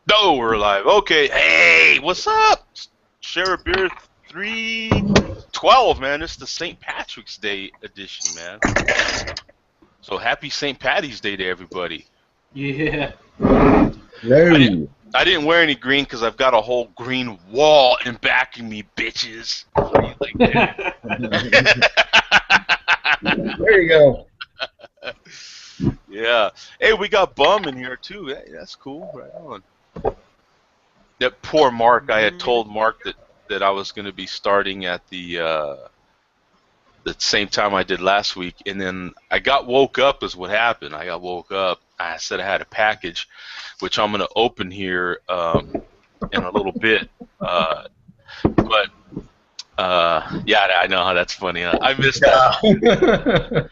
No, we're live. Okay. Hey, what's up? Share a Beer 312, man. It's the St. Patrick's Day edition, man. So happy St. Patty's Day to everybody. Yeah. No. I didn't wear any green because I've got a whole green wall in backing me, bitches. How do you like that? There you go. Yeah. Hey, we got Bum in here too. Hey, that's cool. Right on. That poor Mark. I had told Mark that I was going to be starting at the same time I did last week, and then I got woke up is what happened. I got woke up. I said I had a package, which I'm going to open here in a little bit. But yeah, I know how that's funny. Huh? I missed that.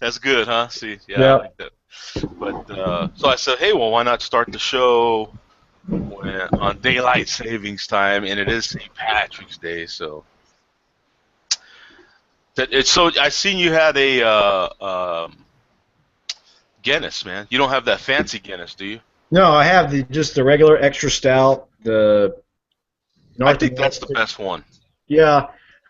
That's good, huh? See, yeah, I like that. But so I said, hey, well, why not start the show on daylight savings time, and it is St. Patrick's Day, so. So I seen you had a Guinness, man. You don't have that fancy Guinness, do you? No, I have just the regular extra stout. I think that's the best one. Yeah.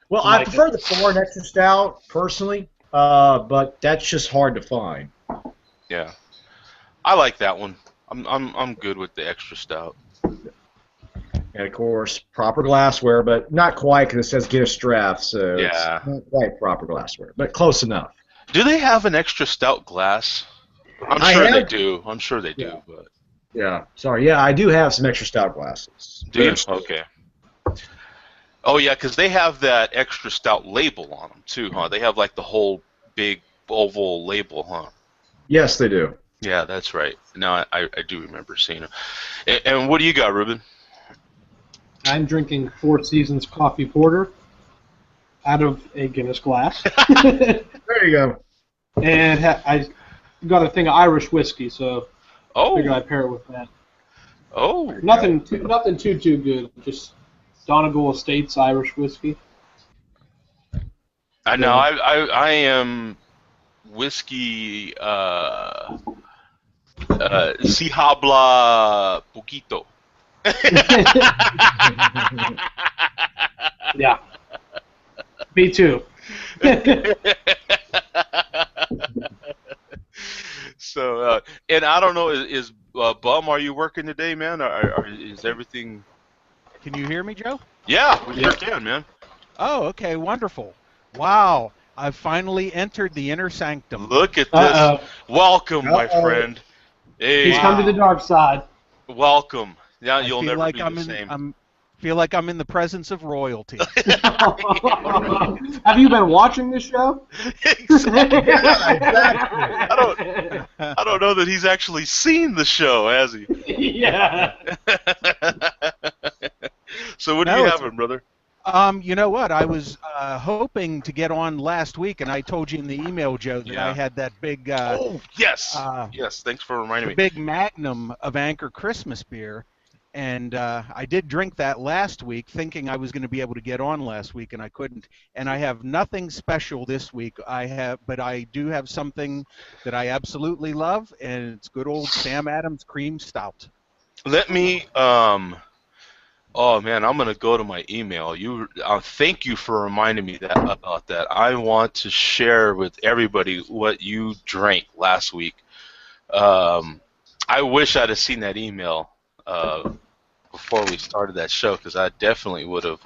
Well, I prefer the foreign extra stout personally, but that's just hard to find. Yeah, I like that one. I'm good with the extra stout. And of course, proper glassware, but not quite because it says Guinness draft, so yeah. It's not quite proper glassware, but close enough. Do they have an extra stout glass? I'm sure they do. I'm sure they do, but yeah. Sorry, yeah, I do have some extra stout glasses. Do you? Okay. Oh yeah, because they have that extra stout label on them too, huh? They have like the whole big oval label, huh? Yes, they do. Yeah, that's right. Now I do remember seeing it. And what do you got, Ruben? I'm drinking Four Seasons Coffee Porter out of a Guinness glass. There you go. And I got a thing of Irish whiskey, so I figured I'd pair it with that. Oh. Nothing too good. Just Donegal Estates Irish whiskey. I know. I am whiskey. Si habla poquito. Yeah. Me too. So, and I don't know, is Bum, are you working today, man? Or is everything... Can you hear me, Joe? Yeah, we sure can, man. Oh, okay, wonderful. Wow, I've finally entered the inner sanctum. Look at this. Welcome, my friend. Hey. He's come to the dark side. Welcome. Now you'll never like be the same. Feel like I'm in the presence of royalty. Have you been watching this show? Exactly. I don't know that he's actually seen the show, has he? Yeah. So what are you having, brother? You know what? I was hoping to get on last week, and I told you in the email, Joe, that I had that big. Yes. Yes. Thanks for reminding me. Big Magnum of Anchor Christmas beer. And I did drink that last week, thinking I was going to be able to get on last week, and I couldn't. And I have nothing special this week. But I do have something that I absolutely love, and it's good old Sam Adams Cream Stout. Let me. Oh man, I'm gonna go to my email. Thank you for reminding me about that. I want to share with everybody what you drank last week. I wish I'd have seen that email. Before we started that show, because I definitely would have.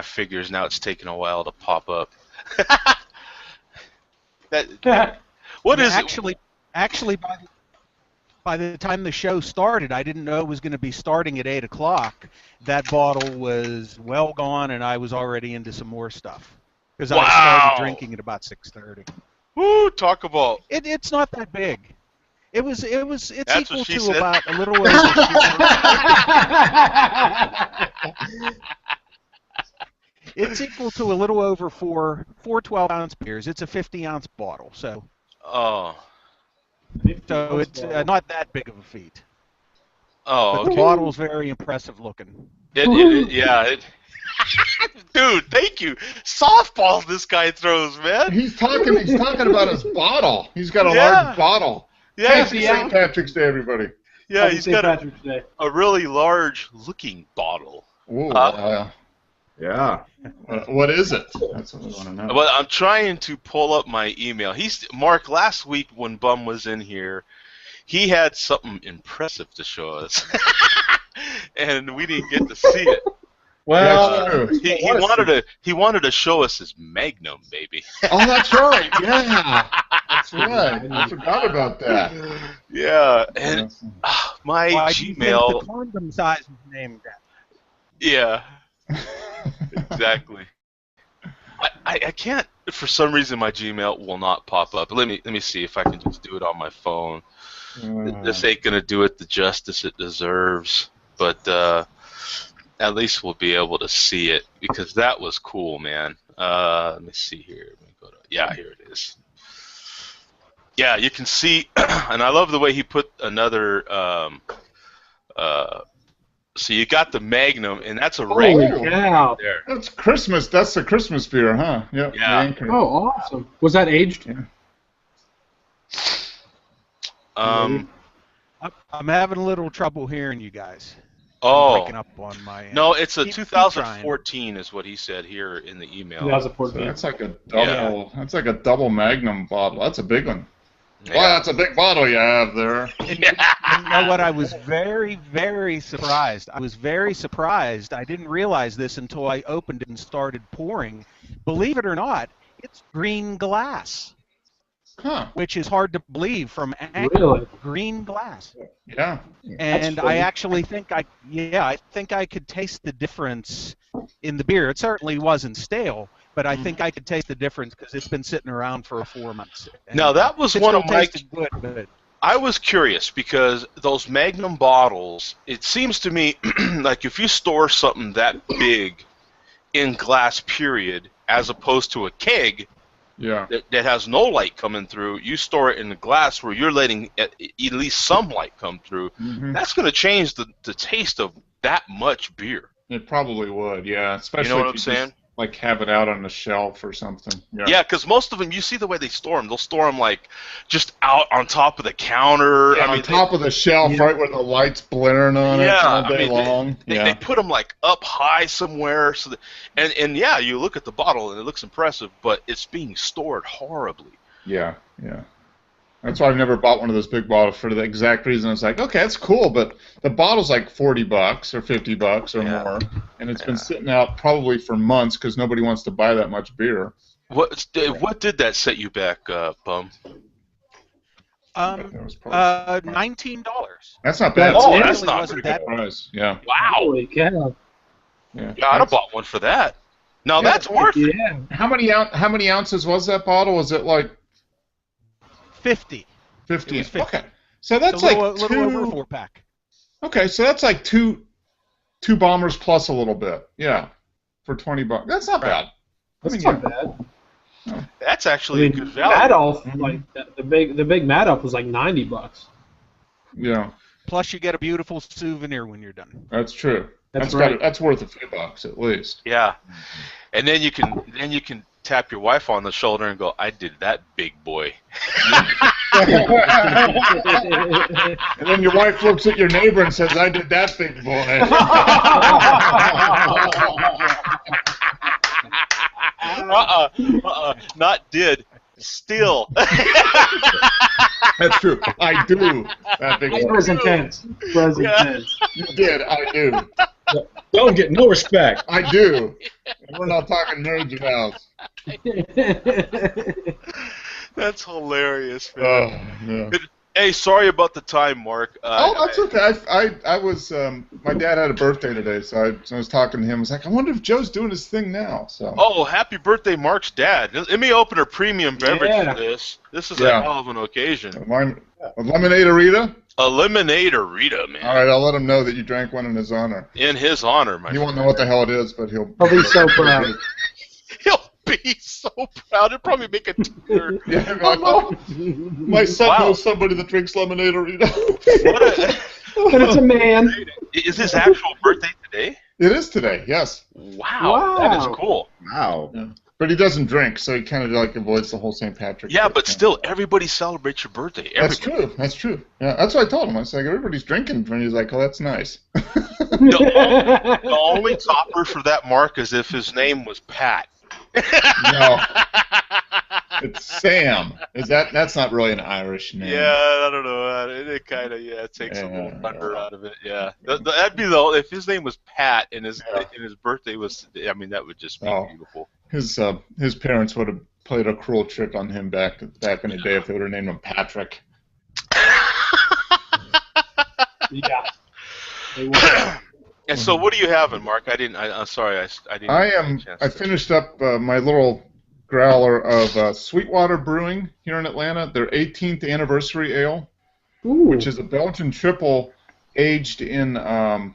Figures now it's taking a while to pop up. What is actually, by the time the show started, I didn't know it was going to be starting at 8 o'clock. That bottle was well gone, and I was already into some more stuff because I started drinking at about 6:30. Woo! Talk about It's not that big. It's That's equal to said. about a little over. It's equal to a little over four 12-ounce beers. It's a 50-ounce bottle, so. Oh. So it's not that big of a feat. Oh. But the bottle's very impressive looking. Yeah. Dude, thank you. Softballs this guy throws, man. He's talking about his bottle. He's got a large bottle. Yeah, Happy St. Patrick's Day, everybody. Yeah, Happy he's St. got Patrick's Day. a really large-looking bottle. Ooh, Yeah. what is it? That's what we want to know. Well, I'm trying to pull up my email. Mark, last week when Bum was in here, he had something impressive to show us, and we didn't get to see it. Well, He wanted to show us his Magnum, baby. Oh, that's right. Yeah, that's right. I forgot about that. Yeah, and my Why do you think Gmail. the condom size was named that? Yeah, exactly. I can't. For some reason, my Gmail will not pop up. Let me see if I can just do it on my phone. This ain't gonna do it the justice it deserves, but at least we'll be able to see it because that was cool, man. Let me see here. Let me go to, yeah, here it is. Yeah, you can see, and I love the way he put another. So you got the Magnum, and that's a regular cow. there. That's Christmas. That's the Christmas beer, huh? Yep. Yeah. The Anchor. Oh, awesome. Was that aged? Yeah. I'm having a little trouble hearing you guys. Oh. Breaking up on my end. No, it's a Keep 2014 is what he said here in the email. 2014. That's like a double. That's like a double Magnum bottle. That's a big one. Yeah. Wow, that's a big bottle you have there. And you know what? I was very, very surprised. I was very surprised. I didn't realize this until I opened it and started pouring. Believe it or not, it's green glass, Huh. which is hard to believe from Anchor. Really? Green glass. Yeah. And funny. I actually think I think I could taste the difference in the beer. It certainly wasn't stale, but I think I could taste the difference because it's been sitting around for 4 months. And Now, that was it one still of my- tasted good, but I was curious because those Magnum bottles, it seems to me like if you store something that big in glass, period, as opposed to a keg Yeah. that has no light coming through, you store it in the glass where you're letting at least some light come through. Mhm. That's going to change the taste of that much beer. It probably would. Yeah. Especially You know what if I'm you saying? just, like have it out on the shelf or something. Yeah. Yeah, because most of them, you see the way they store them. They'll store them like just out on top of the counter. Yeah, I mean, on top of the shelf, right where the light's blaring on it Yeah, all I day mean, long. they put them like up high somewhere, so that, and yeah, you look at the bottle and it looks impressive, but it's being stored horribly. Yeah. That's why I've never bought one of those big bottles for the exact reason. It's like, okay, it's cool, but the bottle's like $40 or $50 or Yeah. more, and it's been sitting out probably for months because nobody wants to buy that much beer. What did that set you back, Bum? That was probably- $19. That's not bad. Oh, It that's really not wasn't pretty that. Price. Yeah. Wow. Holy cow. Yeah. Yeah, I'd have bought one for that. Now Yeah, that's worth it. Yeah. How many ounces was that bottle? Was it like 50. 50? It was 50. Okay. So that's a little, like little over a two. 4-pack. Okay, so that's like two bombers plus a little bit. Yeah. For $20. That's not bad. That's not bad. That's I actually a mean, good value. Madoff, like the big Madoff was like $90. Yeah, Plus, you get a beautiful souvenir when you're done. that's true. That's got- right. that's worth a few bucks at least. Yeah, and then you can tap your wife on the shoulder and go, "I did that, big boy." And then your wife looks at your neighbor and says, "I did that, big boy." Not did. Still. That's true. I do that, big boy. Present tense. Present Yeah. tense. You did. I do. don't get no respect. I do. And we're not talking nerds house. That's hilarious, man. Oh, yeah. Hey, sorry about the time, Mark. Oh, that's okay. I was my dad had a birthday today, so I was talking to him. I was like, I wonder if Joe's doing his thing now. So. Oh, happy birthday, Mark's dad. Let me open a premium beverage Yeah. for this. This is Yeah. a hell of an occasion. A lemonade-a-rita? A lemonade-a-rita, man. All right, I'll let him know that you drank one in his honor. In his honor, my He friend. won't know what the hell it is, but he'll. I'll be so proud. He'll be so proud. It'll probably make a tear. Yeah, my son Wow. knows somebody that drinks lemonade-a-rita. What a, But it's a man. is his actual birthday today? It is today, yes. Wow, that is Wow. cool. Wow. But he doesn't drink, so he kind of like avoids the whole St. Patrick's. Yeah, Day but thing. still, everybody celebrates your birthday. That's Everybody. true. That's true. Yeah, that's what I told him. I was like, everybody's drinking, and he's like, oh, that's nice. The only topper for that, Mark, is if his name was Pat. No, it's Sam. That's not really an Irish name? Yeah, I don't know. It kind of takes a little thunder out of it. Yeah, that'd be if his name was Pat and his birthday was. I mean, that would just be beautiful. His parents would have played a cruel trick on him back in the day if they would have named him Patrick. Yeah. And so, what are you having, Mark? I'm sorry, I didn't. I finished up my little growler of Sweetwater Brewing here in Atlanta. Their 18th anniversary ale, which is a Belgian triple aged in a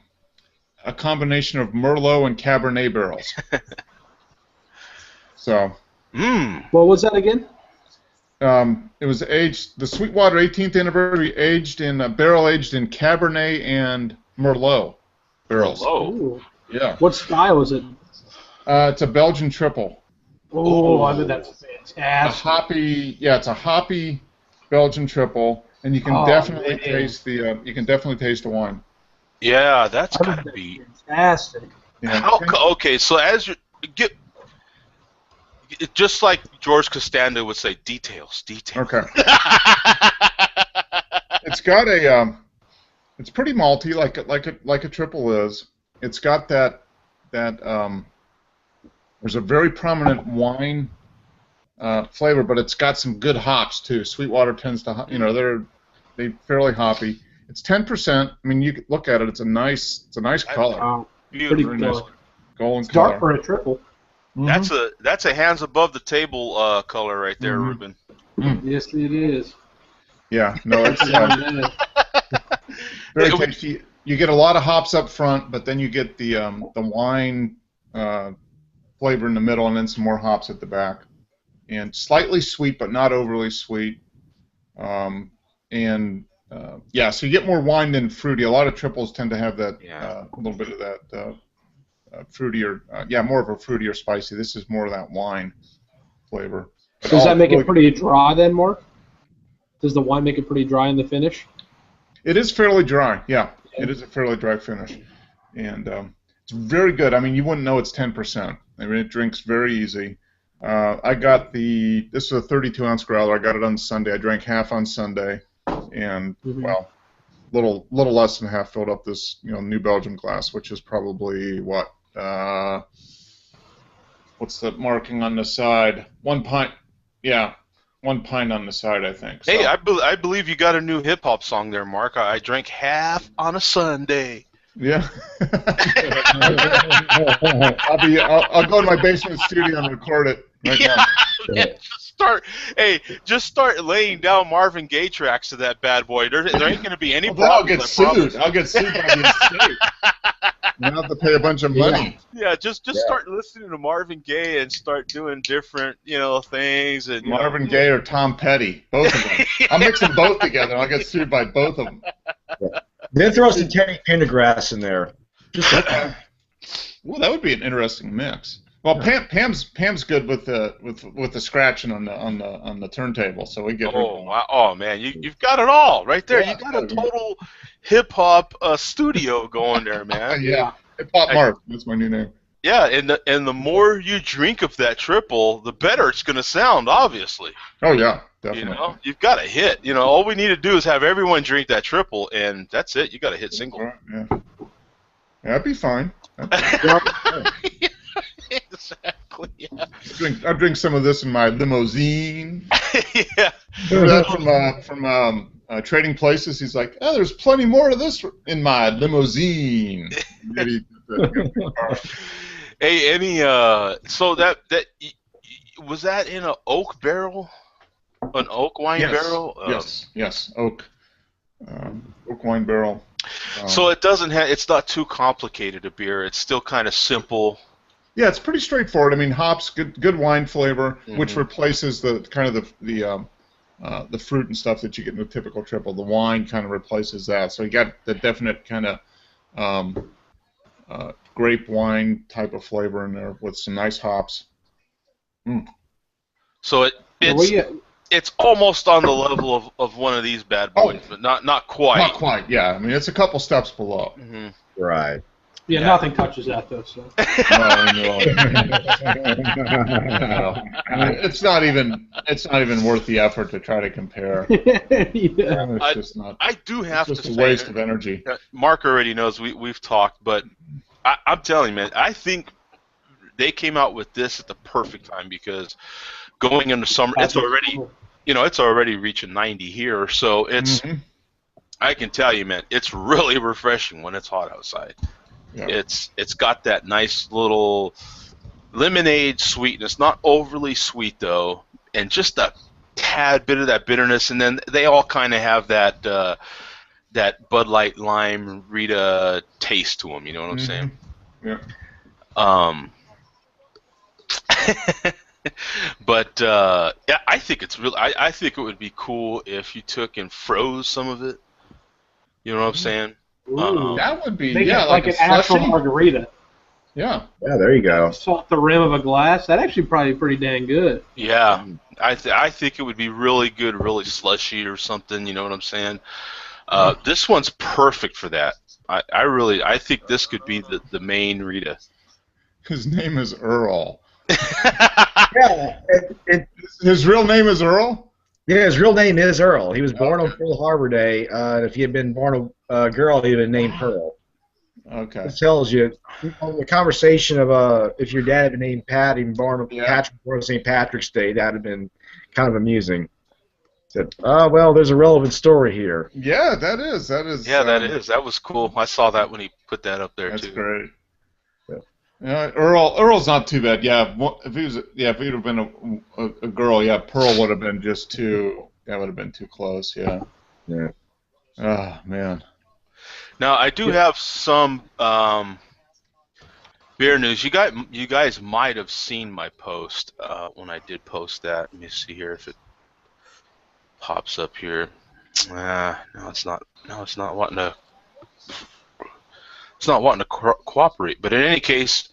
combination of Merlot and Cabernet barrels. So. What was that again? It was aged. The Sweetwater 18th anniversary aged in barrel aged in Cabernet and Merlot barrels. Ooh. Yeah. What style is it? It's a Belgian triple. Oh, I bet that's fantastic. It's a hoppy Belgian triple, and you can definitely taste the wine. Yeah, that's gotta be fantastic. Yeah. Okay, so as you get, just like George Costanza would say, details. Okay. It's got it's pretty malty, like a triple is. It's got that there's a very prominent wine flavor, but it's got some good hops too. Sweetwater tends to, they're fairly hoppy. It's 10%. I mean, you could look at it. It's a nice color. Pretty Very nice golden it's color. dark for a triple. Mm-hmm. That's a hands above the table color right there, Ruben. Yes, it is. Yeah, no, it's very tasty. You get a lot of hops up front, but then you get the wine flavor in the middle, and then some more hops at the back, and slightly sweet, but not overly sweet. So you get more wine than fruity. A lot of triples tend to have that a little bit of that fruitier, more of a fruitier spicy. This is more of that wine flavor. Does that make it pretty dry then, Mark? Does the wine make it pretty dry in the finish? It is fairly dry, yeah. It is a fairly dry finish. And it's very good. I mean, you wouldn't know it's 10%. I mean, it drinks very easy. I got this is a 32-ounce growler. I got it on Sunday. I drank half on Sunday. And, little less than half filled up this New Belgium glass, which is probably, what's the marking on the side? 1 pint. Yeah. 1 pint on the side, I think. So. Hey, I believe you got a new hip hop song there, Mark. I drank half on a Sunday. Yeah. I'll go to my basement studio and record it right now. Man, just start laying down Marvin Gaye tracks to that bad boy. There ain't gonna be any problems. I'll get sued. I'll get sued by the estate. You have to pay a bunch of money. Yeah, just start listening to Marvin Gaye and start doing different, things. And Marvin Gaye or Tom Petty, both of them. I'll mix them both together. I'll get sued by both of them. Then throw some Teddy Pendergrass in there. Well, that would be an interesting mix. Well, Pam's good with the scratching on the turntable, so we get. Oh man, you've got it all right there. You got a total hip hop studio going there, man. Yeah, Hip Hop Mark. That's my new name. Yeah, and the more you drink of that triple, the better it's gonna sound, obviously. Oh yeah, definitely. You've got a hit. All we need to do is have everyone drink that triple, and that's it. You got a hit single. Right, yeah, that'd be fine. Exactly. Yeah. I drink some of this in my limousine. Yeah. Remember that from Trading Places? He's like, "Oh, there's plenty more of this in my limousine." Hey, so that was that in an oak barrel, an oak wine barrel? Yes, oak wine barrel. So it's not too complicated a beer. It's still kind of simple. Yeah, it's pretty straightforward. I mean, hops, good wine flavor, which replaces the kind of the fruit and stuff that you get in a typical triple. The wine kind of replaces that. So you got the definite kind of grape wine type of flavor in there with some nice hops. Mm. So it's almost on the level of one of these bad boys, but not quite. Not quite. Yeah, I mean it's a couple steps below. Mm-hmm. Right. Yeah, nothing touches that though. So. No. It's not even worth the effort to try to compare. Yeah. It's just not. I do have it's to just say, a waste of energy. Mark already knows we've talked, but I'm telling you, man, I think they came out with this at the perfect time because going into summer, it's already reaching 90 here, so it's. Mm-hmm. I can tell you, man, it's really refreshing when it's hot outside. Yeah. It's got that nice little lemonade sweetness, not overly sweet though, and just a tad bit of that bitterness, and then they all kind of have that Bud Light lime Rita taste to them. You know what I'm saying? Yeah. But yeah, I think it's real. I think it would be cool if you took and froze some of it. You know what I'm saying? That would be like an actual margarita. Yeah. Yeah, there you go. Salt the rim of a glass. That actually probably pretty dang good. Yeah, I think it would be really good, really slushy or something. You know what I'm saying? This one's perfect for that. I think this could be the main Rita. His name is Earl. Yeah. His real name is Earl? Yeah, his real name is Earl. He was born on Pearl Harbor Day. If he had been born a girl, he'd have been named Pearl. Okay. It tells you the conversation of if your dad had been named Pat, even born Patrick born on St. Patrick's Day, that would have been kind of amusing. Said, well, there's a relevant story here. Yeah, that is. Yeah, that is. That was cool. I saw that when he put that up there too. That's great. Yeah, Earl's not too bad. Yeah, if he'd have been a girl, yeah, Pearl would have been just too. That would have been too close. Yeah. Yeah. Oh man. Now I do have some beer news. You guys might have seen my post when I did post that. Let me see here if it pops up here. No, it's not. No, it's not wanting to. It's not wanting to cooperate. But in any case,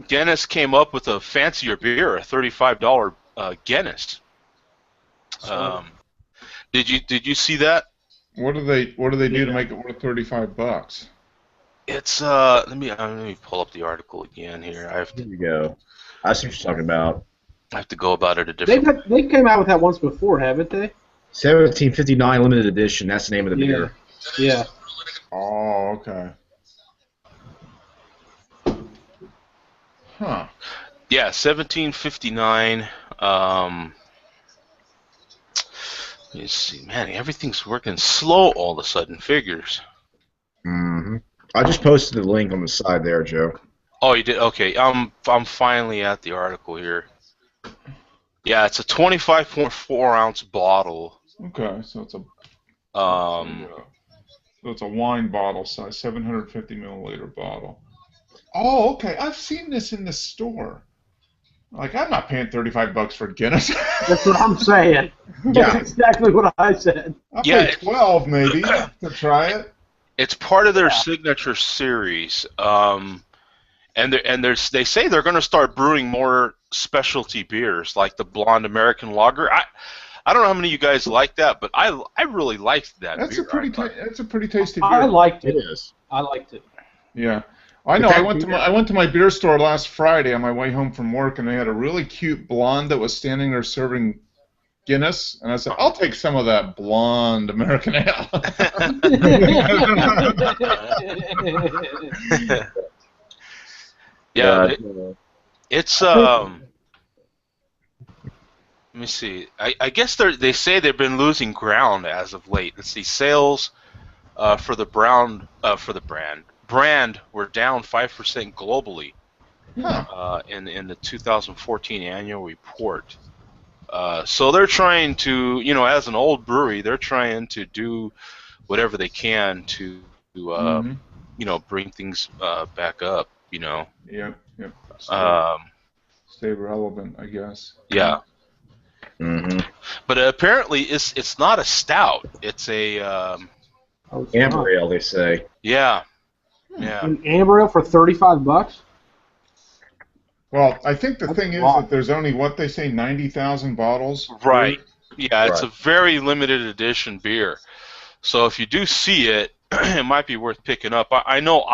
Guinness came up with a fancier beer, a $35 Guinness. Did you see that? What do they do to make it worth $35? It's let me pull up the article again here. Here you go. I see what you're talking about. I have to go about it a different. They came out with that once before, haven't they? 1759 limited edition. That's the name of the beer. Yeah. Oh, okay. Huh. Yeah, 1759. Let's see, man, everything's working slow all of a sudden. Figures. Mm-hmm. I just posted the link on the side there, Joe. Oh, you did? Okay, I'm finally at the article here. Yeah, it's a 25.4 ounce bottle. Okay, so it's a wine bottle size, 750 milliliter bottle. Oh, okay. I've seen this in the store. Like, I'm not paying $35 for Guinness. That's what I'm saying. Yeah. That's exactly what I said. I'll pay $12 maybe to try it. It's part of their signature series, and they say they're going to start brewing more specialty beers, like the Blonde American Lager. I don't know how many of you guys like that, but I really liked that That's beer. That's a pretty tasty beer. I liked it. It is. I liked it. Yeah. I know. I went to my beer store last Friday on my way home from work, and they had a really cute blonde that was standing there serving Guinness, and I said, "I'll take some of that blonde American ale." Yeah, it's let me see. I guess they say they've been losing ground as of late. Let's see, sales for the brand were down 5% globally in the 2014 annual report. So they're trying to, as an old brewery, they're trying to do whatever they can to, bring things back up. Yep. Stay relevant, I guess. Yeah. Mm-hmm. But apparently, it's not a stout. It's a amber ale, they say. Yeah. Yeah. An amber ale for $35? Well, I think the That's thing a is lot. that there's only, what they say, 90,000 bottles. Right. Yeah, it's Right. a very limited edition beer. So if you do see it, it might be worth picking up. I know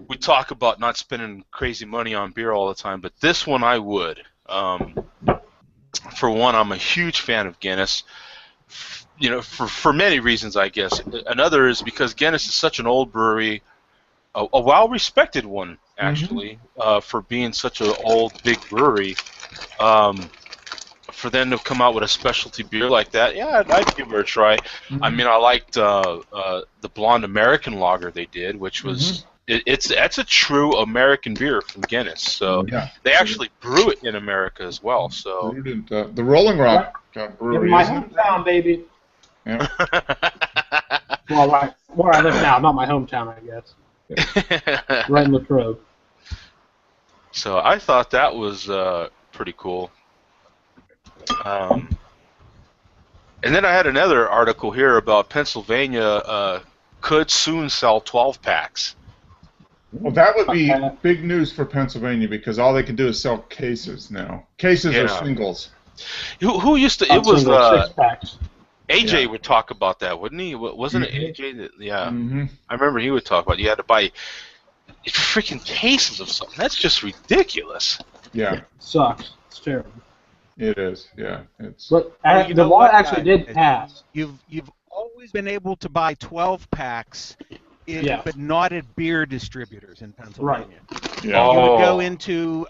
we talk about not spending crazy money on beer all the time, but this one I would. For one, I'm a huge fan of Guinness. You know, for many reasons, I guess. Another is because Guinness is such an old brewery, a well-respected one, actually, for being such an old, big brewery. For them to come out with a specialty beer like that, yeah, I'd give it a try. I mean, I liked the Blonde American Lager they did, which was that's a true American beer from Guinness. So Yeah. they actually brew it in America as well. So Brewed at the Rolling Rock In Brewery, my isn't it? hometown, baby. Yeah. Well, right where I live now, not my hometown, I guess. Right in Latrobe. So I thought that was pretty cool. And then I had another article here about Pennsylvania could soon sell 12 packs. Well, that would be big news for Pennsylvania because all they can do is sell cases now. Cases or Yeah. singles. Who used to? It was Six packs. AJ Yeah. would talk about that, wouldn't he? Wasn't it AJ? Yeah, Mm-hmm. I remember he would talk about you had to buy freaking cases of something. That's just ridiculous. Yeah, Sucks. It's terrible. it is. Yeah, it's. But Well, you the know law what, actually did guys? pass. You've always been able to buy 12 packs, Yeah. but not at beer distributors in Pennsylvania. Yeah. You would go Oh. into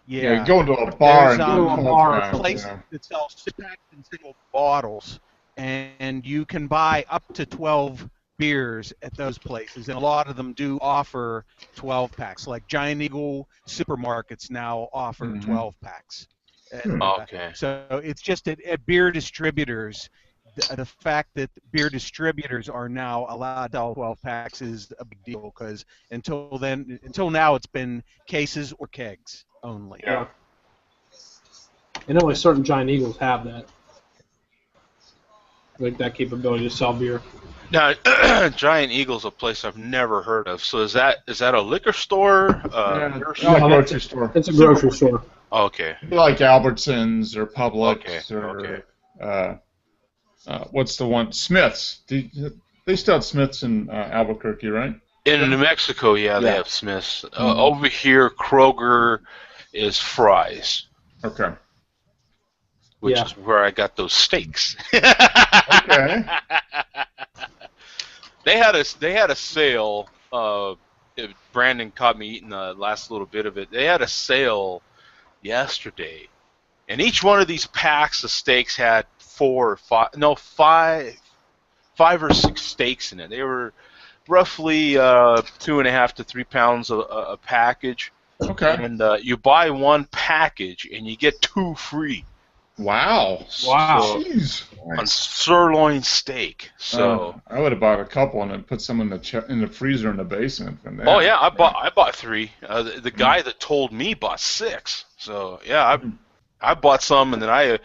Yeah, go into a bar There's, and do a a bar pack, place yeah. that sells six-pack and single bottles, and you can buy up to 12 beers at those places, and a lot of them do offer 12 packs. Like Giant Eagle supermarkets now offer 12 packs. Okay. So it's just at beer distributors. The fact that beer distributors are now allowed to sell 12 packs is a big deal because until now, it's been cases or kegs only. Yeah. And only certain Giant Eagles have that. Like that capability to sell beer. Now, Giant Eagle's a place I've never heard of. So is that a liquor store? Yeah, Beer like store? a grocery store. It's a grocery store. Okay. Like Albertsons or Publix Okay, or what's the one? Smith's. They still have Smith's in Albuquerque, right? In New Mexico, yeah, they Yeah. have Smith's. Over here, Kroger is Fry's, Okay. which Yeah. is where I got those steaks. Okay. They had a sale. Brandon caught me eating the last little bit of it. They had a sale yesterday, and each one of these packs of steaks had five or six steaks in it. They were roughly 2.5 to 3 pounds a package. Okay. And you buy one package and you get 2 free. Wow. Wow. Jeez. On sirloin steak. So. I would have bought a couple and then put some in the freezer in the basement. From there. Oh yeah, I bought 3. The guy that told me bought 6. So yeah, I bought some and then I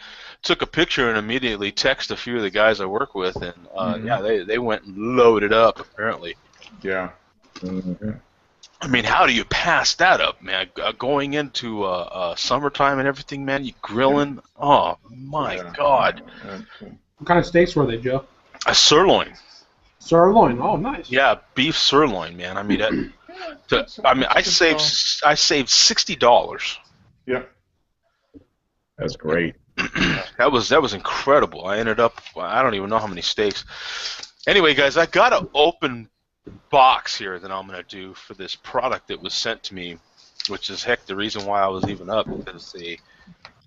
took a picture and immediately texted a few of the guys I work with, and yeah, they went and loaded up apparently. Yeah. I mean, how do you pass that up, man? Going into summertime and everything, man, you grilling. Oh my God. What kind of steaks were they, Joe? A sirloin. Sirloin. Oh, nice. Yeah, beef sirloin, man. I mean, I saved $60. Yeah. That's great. That was incredible. I ended up, I don't even know how many steaks. Anyway, guys, I got an open box here that I'm going to do for this product that was sent to me, which is heck the reason why I was even up, because they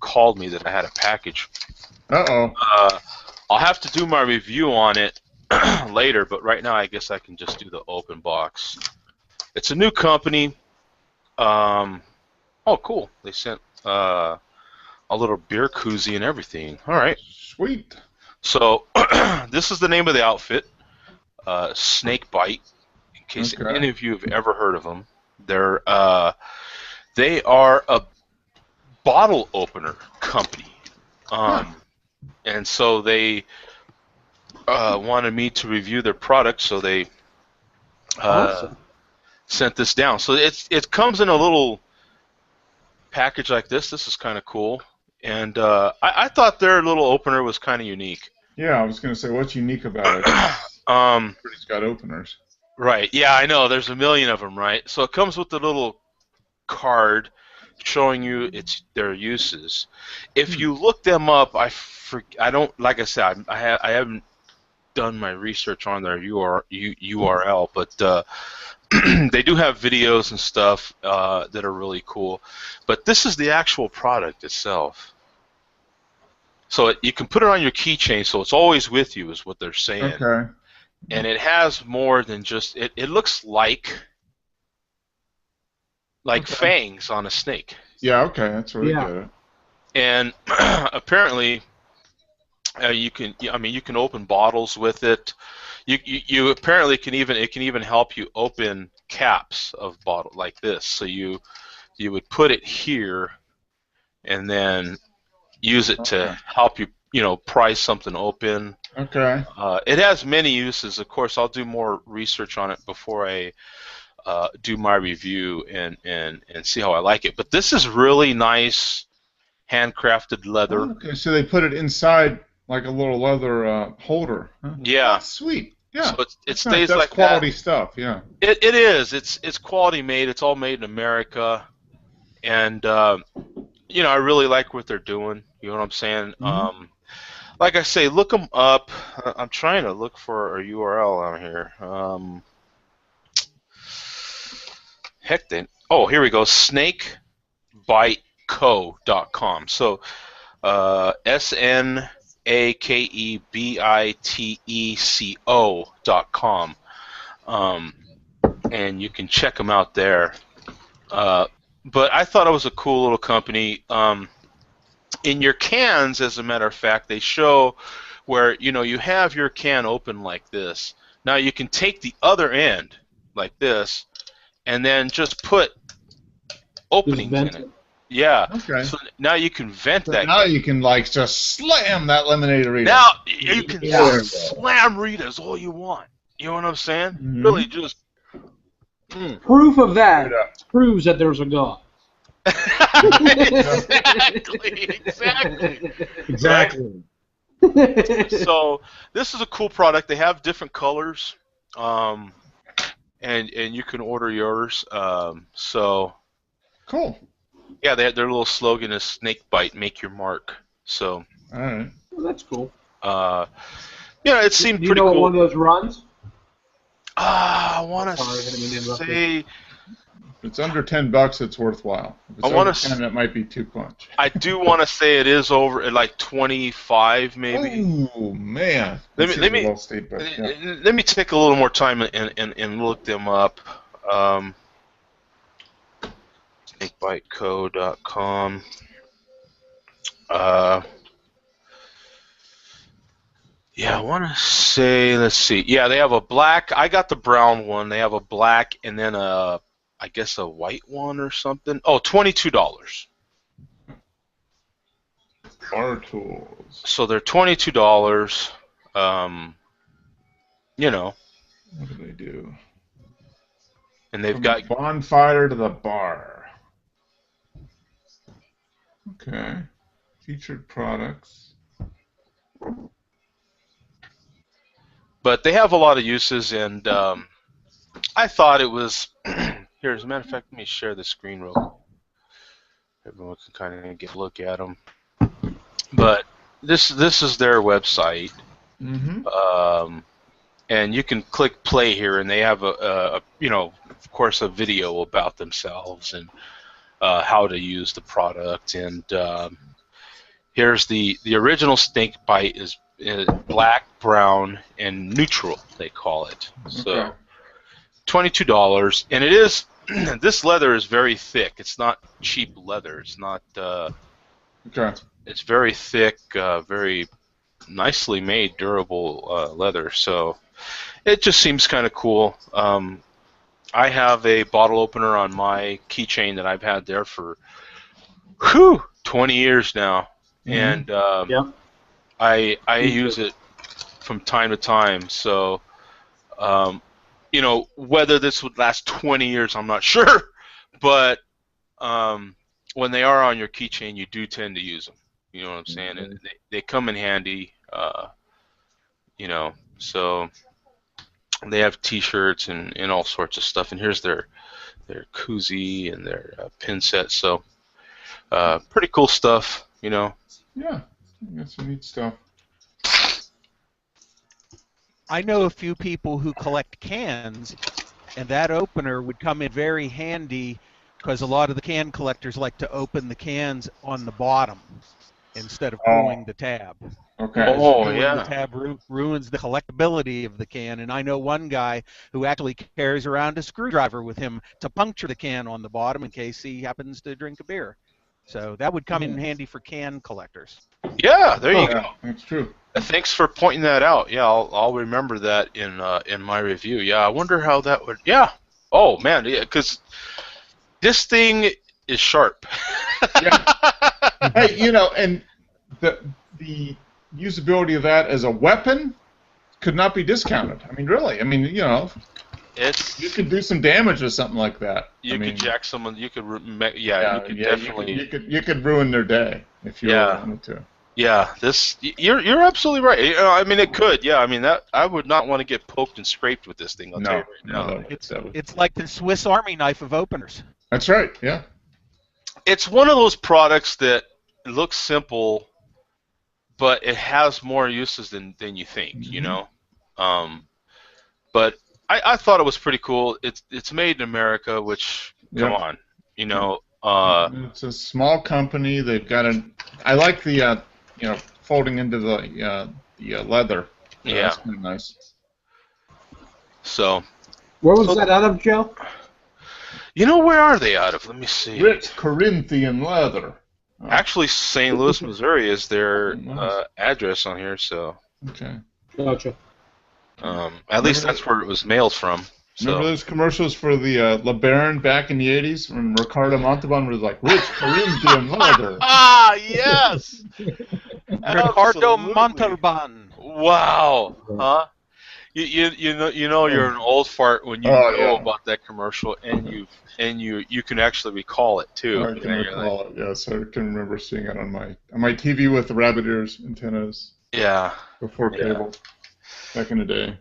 called me that I had a package. Uh-oh. I'll have to do my review on it later, but right now I guess I can just do the open box. It's a new company. Oh, cool. They sent a little beer koozie and everything. All right. Sweet. So this is the name of the outfit, Snake Bite, in case any of you have ever heard of them. They are a bottle opener company. And so they wanted me to review their product, so they Awesome. sent this down. So it comes in a little package like this. This is kind of cool, and I thought their little opener was kind of unique. Yeah, I was going to say, what's unique about it? Everybody's got openers. Right. Yeah, I know. There's a million of them, right? So it comes with a little card showing you their uses. If you look them up, I don't, like I said, I haven't done my research on their URL, but they do have videos and stuff that are really cool. But this is the actual product itself. So you can put it on your keychain, so it's always with you, is what they're saying. Okay. And it has more than just it looks like fangs on a snake. Yeah, okay, that's where I get it. And apparently, you can open bottles with it. You apparently can even help you open caps of bottle like this. So you would put it here, and then use it to help you pry something open. Okay. It has many uses. Of course, I'll do more research on it before I do my review and see how I like it. But this is really nice, handcrafted leather. Okay, so they put it inside like a little leather holder. Huh? Yeah. Sweet. Yeah. So it stays nice. That's like quality that. stuff. Yeah. It is. It's quality made. It's all made in America, and I really like what they're doing. You know what I'm saying? Mm-hmm. Like I say, look them up. I'm trying to look for a URL on here. Here we go. Snakebiteco.com. So, snakebiteco.com. And you can check them out there. But I thought it was a cool little company. In your cans, as a matter of fact, they show where you have your can open like this. Now you can take the other end like this, and then just put openings in it. Yeah. Okay. So now you can vent that. Now you can just slam that lemonade Rita. Now you can slam Ritas all you want. You know what I'm saying? Mm-hmm. Really, just. Proof of that proves that there's a God. Exactly. So this is a cool product. They have different colors, and you can order yours. So cool. Yeah, their little slogan is "Snake Bite, make your mark." So. All right. Well, that's cool. It seemed pretty cool. Do you know what one of those runs? I want to say. If it's under $10, it's worthwhile. If it's over 10, it might be too much. I do want to say it is over at like 25, maybe. Oh man! Let me take a little more time and look them up. Snakebiteco.com. Yeah, I want to say. Let's see. Yeah, they have a black. I got the brown one. They have a black and then I guess a white one or something. Oh, $22. Bar tools. So they're $22. What do they do? And they've From got the bonfire to the bar. Okay. Featured products. But they have a lot of uses, and I thought it was. Here, as a matter of fact, let me share the screen real quick. Everyone can kind of get a look at them. But this is their website, and you can click play here, and they have of course, a video about themselves and how to use the product. And here's the original Snake Bite is black, brown, and neutral. They call it. So $22, and it is. This leather is very thick. It's not cheap leather. It's not. It's very thick, very nicely made, durable leather. So it just seems kind of cool. I have a bottle opener on my keychain that I've had there for 20 years now, and I use it from time to time. So. Whether this would last 20 years, I'm not sure, but when they are on your keychain, you do tend to use them. You know what I'm saying? And they come in handy. You know, so they have T-shirts and all sorts of stuff. And here's their koozie and their pin set. So pretty cool stuff. You know. Yeah, that's some neat stuff. I know a few people who collect cans, and that opener would come in very handy because a lot of the can collectors like to open the cans on the bottom instead of pulling the tab. Okay. Oh, Pulling yeah. the tab ruins the collectability of the can, and I know one guy who actually carries around a screwdriver with him to puncture the can on the bottom in case he happens to drink a beer. So that would come in handy for can collectors. Yeah, there you go. That's true. Thanks for pointing that out. Yeah, I'll remember that in my review. Yeah, I wonder how that would. Yeah. Oh man, yeah, because this thing is sharp. Yeah. Hey, you know, and the usability of that as a weapon could not be discounted. I mean, really. I mean, you know, you could do some damage with something like that. You could jack someone. You could. Definitely. You could ruin their day if you wanted to. Yeah, you're absolutely right. You know, I mean, it could. Yeah, I mean that I would not want to get poked and scraped with this thing. I'll tell you right now. No, it's like the Swiss Army knife of openers. That's right. Yeah. It's one of those products that looks simple, but it has more uses than you think. You know, but I thought it was pretty cool. It's made in America, which come on, you know. It's a small company. They've got I like the you know, folding into the leather. Yeah, that's pretty nice. So, where was that out of, Joe? You know, where are they out of? Let me see. Rich Corinthian Leather. Actually, St. Louis, Missouri is their address on here. So. Okay. Gotcha. At least that's where it was mailed from. So. Remember those commercials for the LeBaron back in the 80s when Ricardo Montalban was like, Rich Corinthian Leather? Ah, yes! Ricardo Montalban. Wow. Huh? You know you're an old fart when you know about that commercial and you can actually recall it too. I can recall it. Yes, I can remember seeing it on my TV with the rabbit ears antennas. Yeah. Before cable. Back in the day.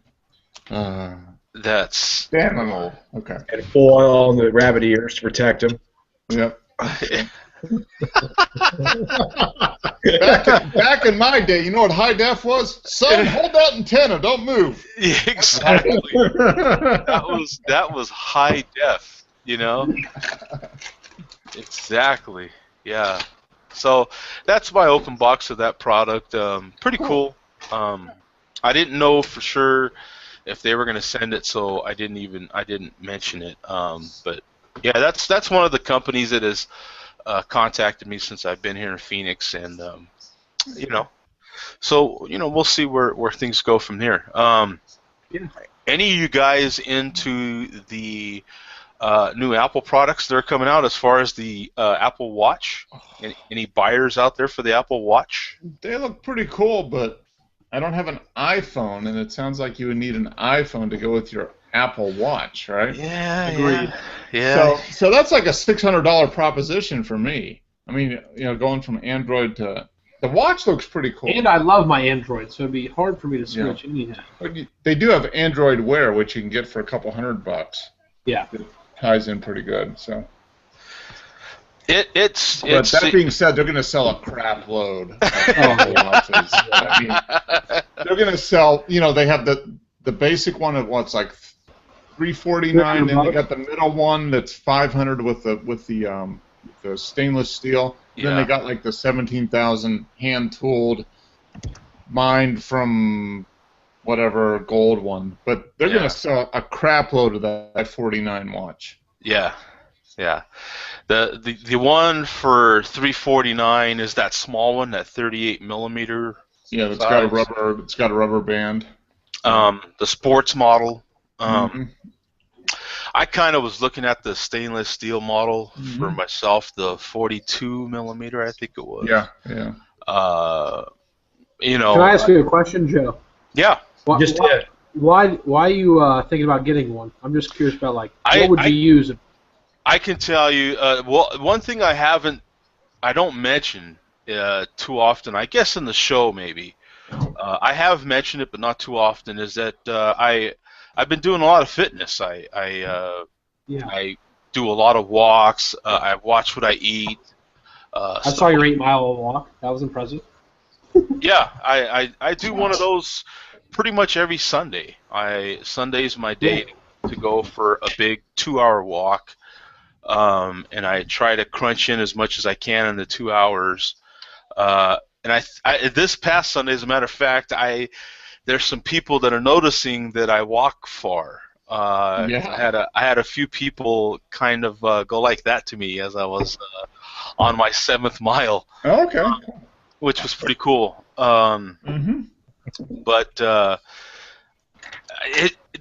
That's damn, I'm old. Okay. And foil on the rabbit ears to protect them. Yep. back in my day, you know what high def was? Son, hold that antenna, don't move. Yeah, exactly. that was high def, you know. Exactly. Yeah. So that's my open box of that product. Pretty cool. I didn't know for sure if they were going to send it, so I didn't mention it. But yeah, that's one of the companies that has contacted me since I've been here in Phoenix, and you know, so you know, we'll see where things go from here. Any of you guys into the new Apple products that are coming out as far as the Apple Watch? Any buyers out there for the Apple Watch? They look pretty cool, but I don't have an iPhone, and it sounds like you would need an iPhone to go with your Apple Watch, right? Yeah, agreed. Yeah. So that's like a $600 proposition for me. I mean, you know, going from Android to the watch looks pretty cool. And I love my Android, so it'd be hard for me to switch anyhow. But they do have Android Wear, which you can get for a couple $100. Yeah. It ties in pretty good. So. But that being said, they're going to sell a crap load of watches. I mean, they're going to sell. You know, they have the basic one at what's like $349, then they got the middle one that's $500 with the stainless steel. Yeah. Then they got like the 17,000 hand tooled, mined from whatever gold one. But they're going to sell a crap load of that 49 watch. Yeah. Yeah, the one for $349 is that small one, that 38 millimeter. Yeah, it's got a rubber band. The sports model. I kind of was looking at the stainless steel model for myself, the 42 millimeter, I think it was. Yeah. You know. Can I ask you a question, Joe? Yeah. Why are you thinking about getting one? I'm just curious about what would you use? I can tell you. Well, one thing I don't mention too often. I guess in the show maybe. I have mentioned it, but not too often. Is that I've been doing a lot of fitness. I do a lot of walks. I watch what I eat. I saw your 8-mile walk. That was impressive. Yeah, I do one of those pretty much every Sunday. Sunday's my day to go for a big 2-hour walk, and I try to crunch in as much as I can in the 2 hours. And this past Sunday, as a matter of fact, there's some people that are noticing that I walk far. I had a few people kind of go like that to me as I was on my 7th mile. Oh, okay. Which was pretty cool. But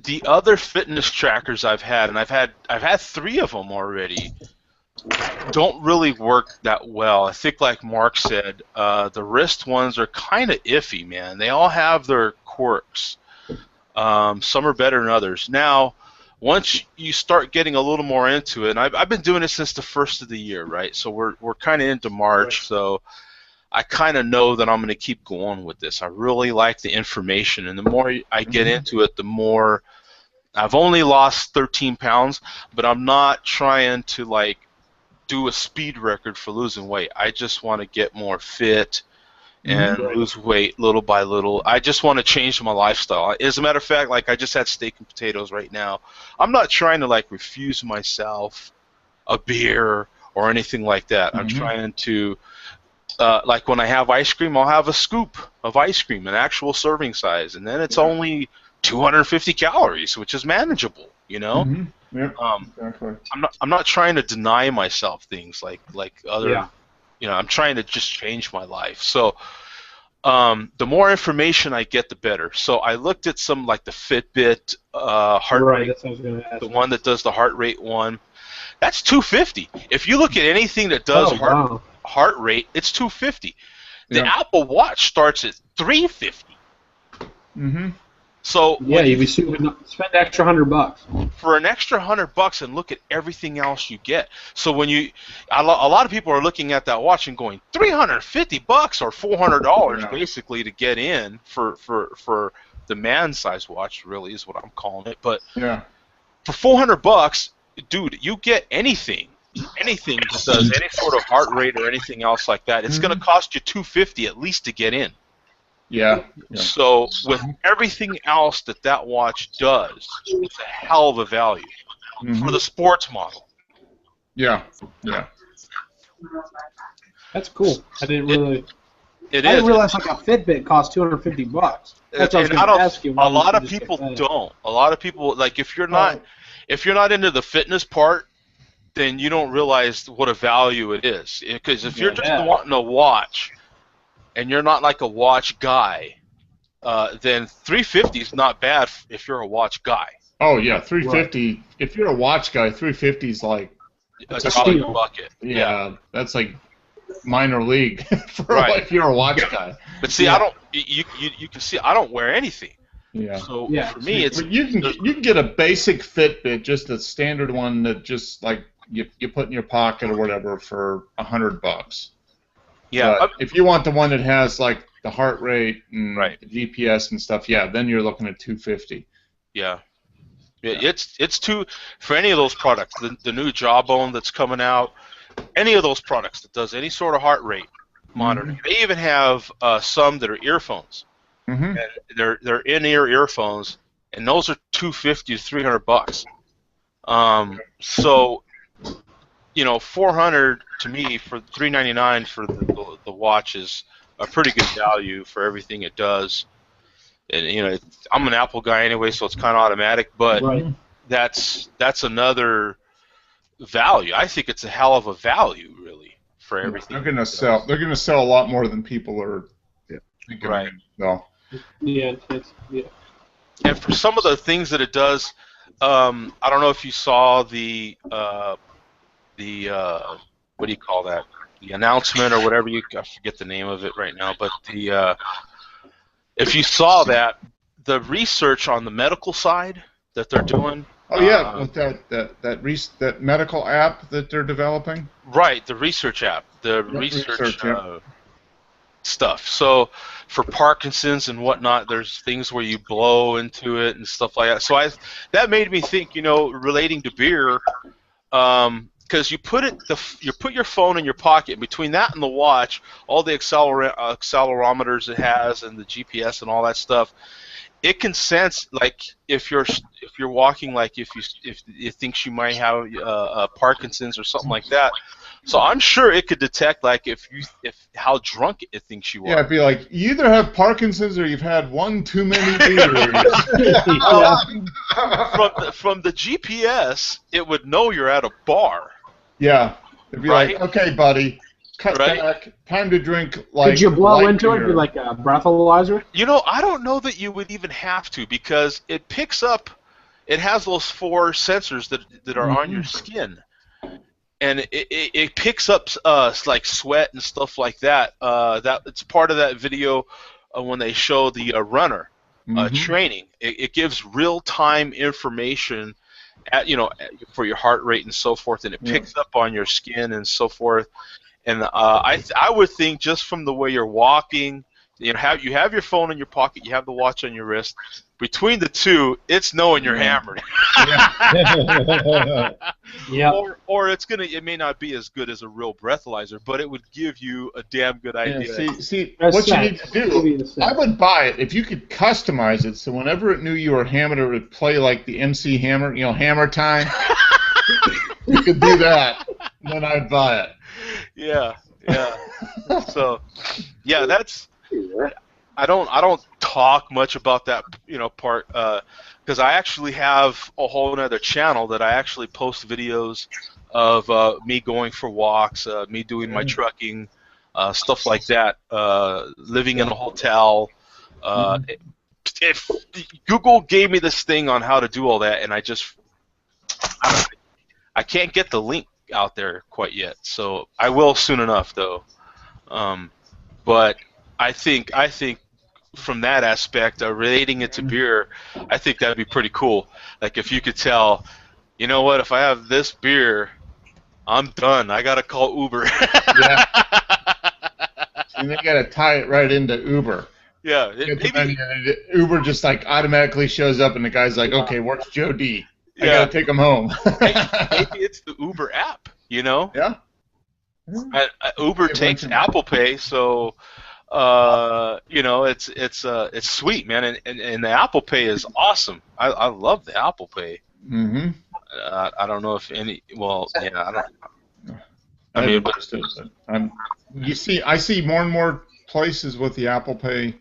the other fitness trackers I've had, and I've had 3 of them already, don't really work that well. I think, like Mark said, the wrist ones are kind of iffy, man. They all have their quirks. Some are better than others. Now, once you start getting a little more into it, and I've been doing it since the 1st of the year, right? So we're kind of into March, so I kind of know that I'm going to keep going with this. I really like the information, and the more I get into it, the more. I've only lost 13 pounds, but I'm not trying to like do a speed record for losing weight. I just want to get more fit and lose weight little by little. I just want to change my lifestyle. As a matter of fact, like I just had steak and potatoes right now. I'm not trying to like refuse myself a beer or anything like that. I'm trying to like when I have ice cream, I'll have a scoop of ice cream, an actual serving size, and then it's only 250 calories, which is manageable, you know. Exactly. I'm not trying to deny myself things like other, you know. I'm trying to just change my life. So the more information I get, the better. So I looked at some like the Fitbit heart rate, That's what I was gonna ask. the one that does the heart rate one. That's 250. If you look at anything that does heart rate, it's 250. The Apple Watch starts at 350. So you spend an extra $100 for an extra $100 and look at everything else you get. So when a lot of people are looking at that watch and going $350 or $400 basically to get in for the man-sized watch. Really is what I'm calling it. But for $400, dude, you get anything that does any sort of heart rate or anything else like that. It's going to cost you $250 at least to get in. So with everything else that watch does, it's a hell of a value for the sports model. That's cool. I didn't really. I didn't realize like a Fitbit costs $250. That's what I was going to ask you. A lot of people don't. A lot of people, like, if you're not into the fitness part, then you don't realize what a value it is. Because if you're just wanting a watch, and you're not like a watch guy, then $350 is not bad if you're a watch guy. Oh yeah, $350. Right. If you're a watch guy, $350 is like a steal bucket. That's like minor league for if you're a watch guy. But see, I don't. You can see I don't wear anything. So for me, it's you can get a basic Fitbit, just a standard one that just like you put in your pocket or whatever for $100. But if you want the one that has like the heart rate and the GPS and stuff, then you're looking at $250. It's for any of those products. The new Jawbone that's coming out, any of those products that does any sort of heart rate monitoring. They even have some that are earphones. And they're in-ear earphones, and those are $250 to $300. So, you know, $400 to me for $399 for the watch is a pretty good value for everything it does. And you know, I'm an Apple guy anyway, so it's kind of automatic. But that's another value. I think it's a hell of a value, really, for everything. They're gonna sell. They're gonna sell a lot more than people are thinking. Right. So. And for some of the things that it does, I don't know if you saw the what do you call that? The announcement or whatever I forget the name of it right now, but if you saw that, the research on the medical side that they're doing Oh yeah, with that medical app that they're developing. Right, the research app, the research stuff. So for Parkinson's and whatnot, there's things where you blow into it and stuff like that. So that made me think, relating to beer, because you put your phone in your pocket. And between that and the watch, all the accelerometers it has and the GPS and all that stuff, it can sense like if you're walking, like if it thinks you might have Parkinson's or something like that. So I'm sure it could detect like if how drunk it thinks you are. Yeah, it'd be like you either have Parkinson's or you've had one too many beers. From the GPS, it would know you're at a bar. Yeah, it'd be right? like, okay, buddy, cut back. Time to drink. Like, could you blow into beer. it? Be like a breathalyzer? I don't know that you would even have to, because it picks up. It has those 4 sensors that are on your skin. And it picks up like sweat and stuff like that. That it's part of that video when they show the runner training. It gives real-time information for your heart rate and so forth, and it picks up on your skin and so forth. And I would think just from the way you're walking, you have your phone in your pocket, you have the watch on your wrist. Between the two, it's knowing you're hammered. Yeah. Or it may not be as good as a real breathalyzer, but it would give you a damn good idea. Yeah, see what you need to do. I would buy it if you could customize it so whenever it knew you were hammered, it would play like the MC Hammer, Hammer Time. You could do that, then I'd buy it. Yeah. So, yeah, that's. I don't talk much about that, part, because I actually have a whole other channel that I actually post videos of me going for walks, me doing my trucking, stuff like that, living in a hotel. If Google gave me this thing on how to do all that, and I can't get the link out there quite yet. So I will soon enough, though. But I think from that aspect, relating it to beer, I think that'd be pretty cool. Like if you could tell, you know what, if I have this beer, I'm done. I gotta call Uber. Yeah. And they gotta tie it right into Uber. Yeah. Uber just like automatically shows up, and the guy's like, "Okay, where's Joe D? I gotta take him home." Maybe it's the Uber app. Yeah. Uber takes Apple Pay, so. It's sweet, man, and the Apple Pay is awesome. I love the Apple Pay. Mm-hmm. I don't know if any. Well, yeah, I don't. I mean, I see more and more places with the Apple Pay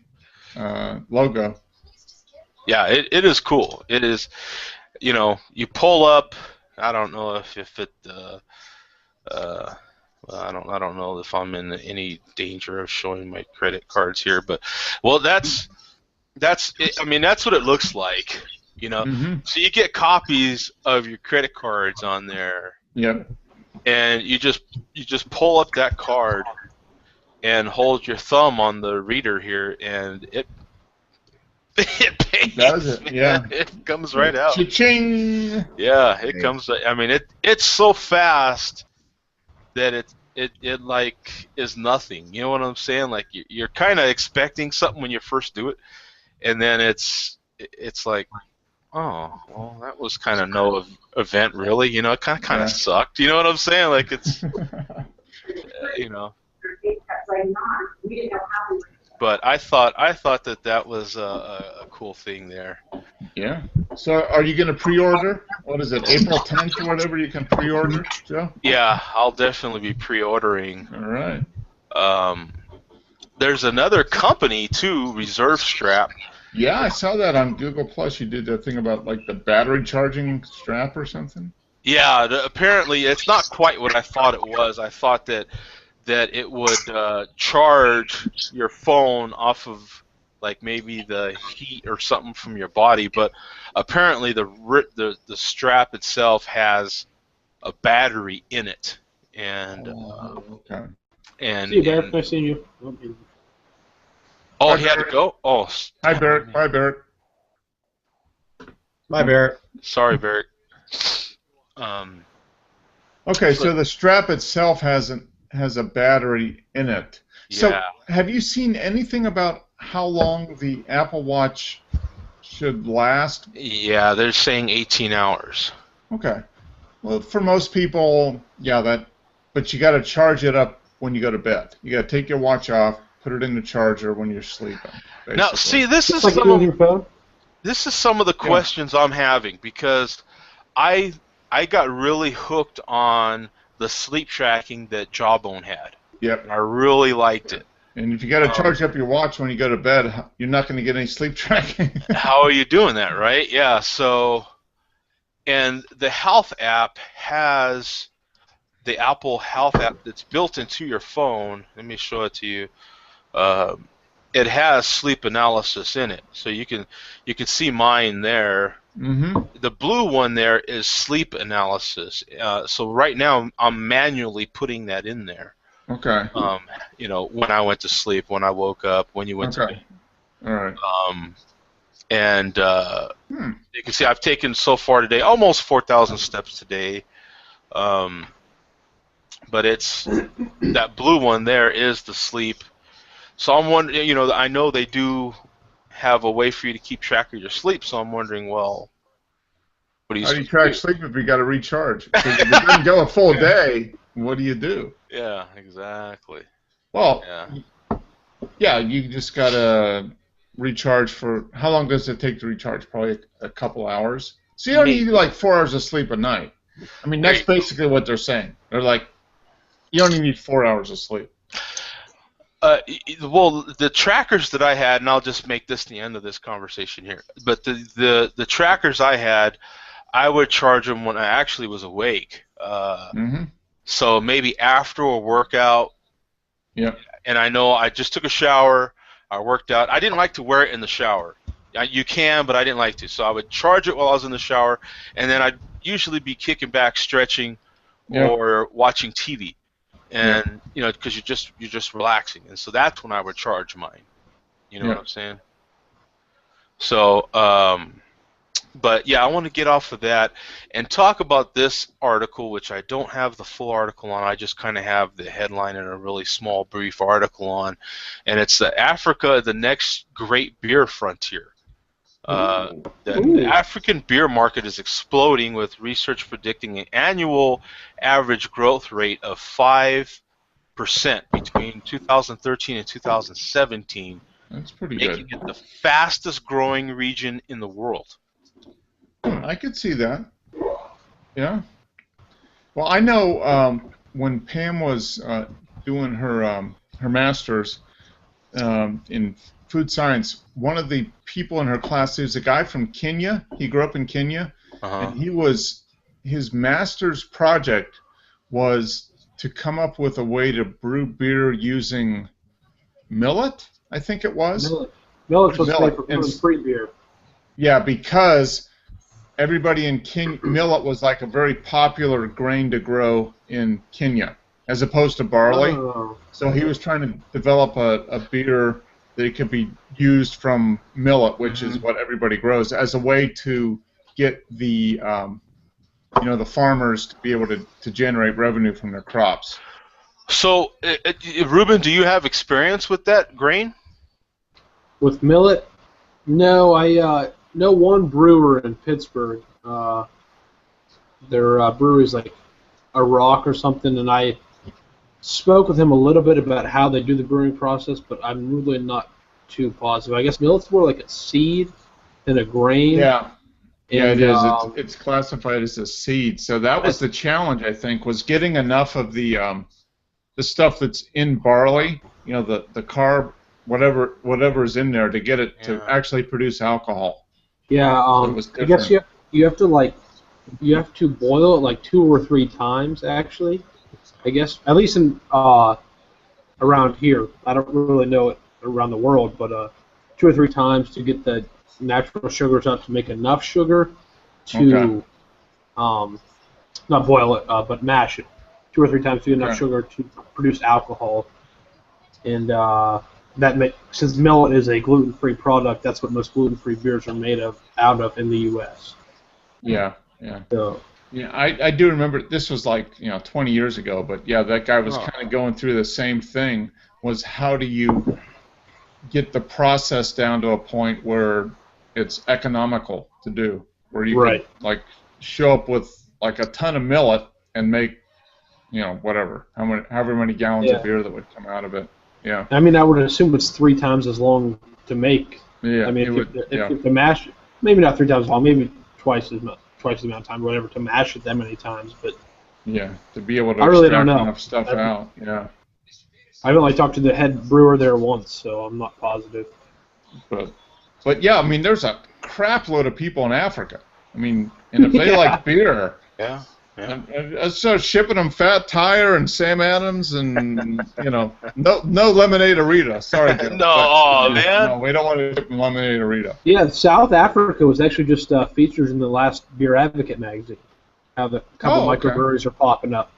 logo. Yeah, it is cool. It is, you pull up. I don't know if it. I don't know if I'm in any danger of showing my credit cards here, but that's it. I mean, that's what it looks like, So you get copies of your credit cards on there. Yep. And you just pull up that card and hold your thumb on the reader here, and it pays. Does it? Yeah. It comes right out. Cha-ching! Yeah, it comes. I mean, it's so fast that it like is nothing. You know what I'm saying? Like you're kind of expecting something when you first do it, and then it's like, oh, well, that was kind of no event really. It kind of sucked. You know what I'm saying? Like it's, But I thought that was a cool thing there. Yeah. So are you going to pre-order? What is it, April 10th or whatever you can pre-order, Joe? Yeah, I'll definitely be pre-ordering. All right. There's another company, too, Reserve Strap. Yeah, I saw that on Google Plus. You did that thing about, like, the battery charging strap or something? Yeah, apparently it's not quite what I thought it was. I thought that it would charge your phone off of like maybe the heat or something from your body, but apparently the strap itself has a battery in it, and okay. See you, Barrett. I see you. Oh, he had to go. Oh, hi, Barrett. Bye, Barrett. Bye, Barrett. Sorry, Barrett. Okay, so the strap itself has a battery in it. So Yeah. have you seen anything about how long the Apple Watch should last? Yeah, they're saying 18 hours. Okay. Well, for most people, yeah, but you got to charge it up when you go to bed. You got to take your watch off, put it in the charger when you're sleeping. Basically. Now, see, this is Like doing your phone? some of the questions I'm having, because I got really hooked on the sleep tracking that Jawbone had. Yep. And I really liked it. And if you got to charge up your watch when you go to bed, you're not going to get any sleep tracking. How are you doing that, right? Yeah, so, and the Health app has the Apple Health app that's built into your phone. Let me show it to you. It has sleep analysis in it, so you can see mine there. Mm-hmm. The blue one there is sleep analysis. So right now I'm manually putting that in there. Okay. You know, when I went to sleep, when I woke up, when you went to bed. All right. And you can see I've taken so far today almost 4,000 steps today. But it's that blue one there is the sleep. So I'm wondering, you know, I know they do have a way for you to keep track of your sleep. So I'm wondering, well, what do you? How do you track sleep if you got to recharge? Because if it doesn't go a full day, what do you do? Yeah, exactly. Well, Yeah. yeah, you just got to recharge for, how long does it take to recharge? Probably a couple hours. So you don't need like 4 hours of sleep a night. I mean, that's basically what they're saying. They're like, you don't even need 4 hours of sleep. Well, the trackers that I had, and I'll just make this the end of this conversation here, but the trackers I had, I would charge them when I actually was awake. So maybe after a workout. Yeah. And I know I just took a shower, I worked out. I didn't like to wear it in the shower. You can, but I didn't like to. So I would charge it while I was in the shower, and then I'd usually be kicking back, stretching, or watching TV. And you know, because you're just relaxing, and so that's when I would charge mine. You know what I'm saying? So, but yeah, I want to get off of that and talk about this article, which I don't have the full article on. I just kind of have the headline and a really small, brief article on, and it's Africa, the next great beer frontier. The African beer market is exploding, with research predicting an annual average growth rate of 5% between 2013 and 2017. That's pretty making good. it the fastest growing region in the world. I could see that. Yeah. Well, I know when Pam was doing her master's in food science, one of the people in her class, there's a guy from Kenya. He grew up in Kenya, and his master's project was to come up with a way to brew beer using millet, I think it was. Millet's what's made for gluten-free beer. Yeah, because everybody in Kenya, millet was like a very popular grain to grow in Kenya, as opposed to barley. So he was trying to develop a beer that it could be used from millet, which is what everybody grows, as a way to get the the farmers to be able to generate revenue from their crops. So, Ruben, do you have experience with that grain? With millet? No, I know one brewer in Pittsburgh. Their brewery is like a rock or something, and I spoke with him a little bit about how they do the brewing process, but I'm really not too positive. I guess millet's more like a seed than a grain. Yeah. Yeah, And, it is. It's classified as a seed. So that was the challenge, I think, was getting enough of the stuff that's in barley, the carb, whatever is in there, to get it to actually produce alcohol. Yeah, I guess you have to boil it like 2 or 3 times, actually. I guess, at least in around here. I don't really know it around the world, but 2 or 3 times to get the natural sugars up to make enough sugar to not boil it, but mash it 2 or 3 times to get enough sugar to produce alcohol. And since millet is a gluten-free product, that's what most gluten-free beers are made out of in the U.S. Yeah, yeah. So Yeah, I do remember. This was like 20 years ago, but yeah, that guy was Oh. kind of going through the same thing. Was how do you get the process down to a point where it's economical to do, where you Right. can like show up with like a ton of millet and make whatever, however many gallons Yeah. of beer that would come out of it. Yeah. I mean, I would assume it's 3 times as long to make. Yeah. I mean, it would, if you mash, maybe not 3 times as long, maybe twice the amount of time, whatever, to mash it that many times. But yeah, to be able to I really don't extract know. enough stuff out. Yeah. I only talked to the head brewer there once, so I'm not positive. But yeah, I mean, there's a crap load of people in Africa. I mean, and if they Yeah. like beer, Yeah. Yeah. I start shipping them Fat Tire and Sam Adams and no Lemonade-A-Rita. Sorry, Jim. No, But, man. No, we don't want to ship them Lemonade-A-Rita. Yeah, South Africa was actually just featured in the last Beer Advocate magazine. How the couple okay. microbreweries are popping up.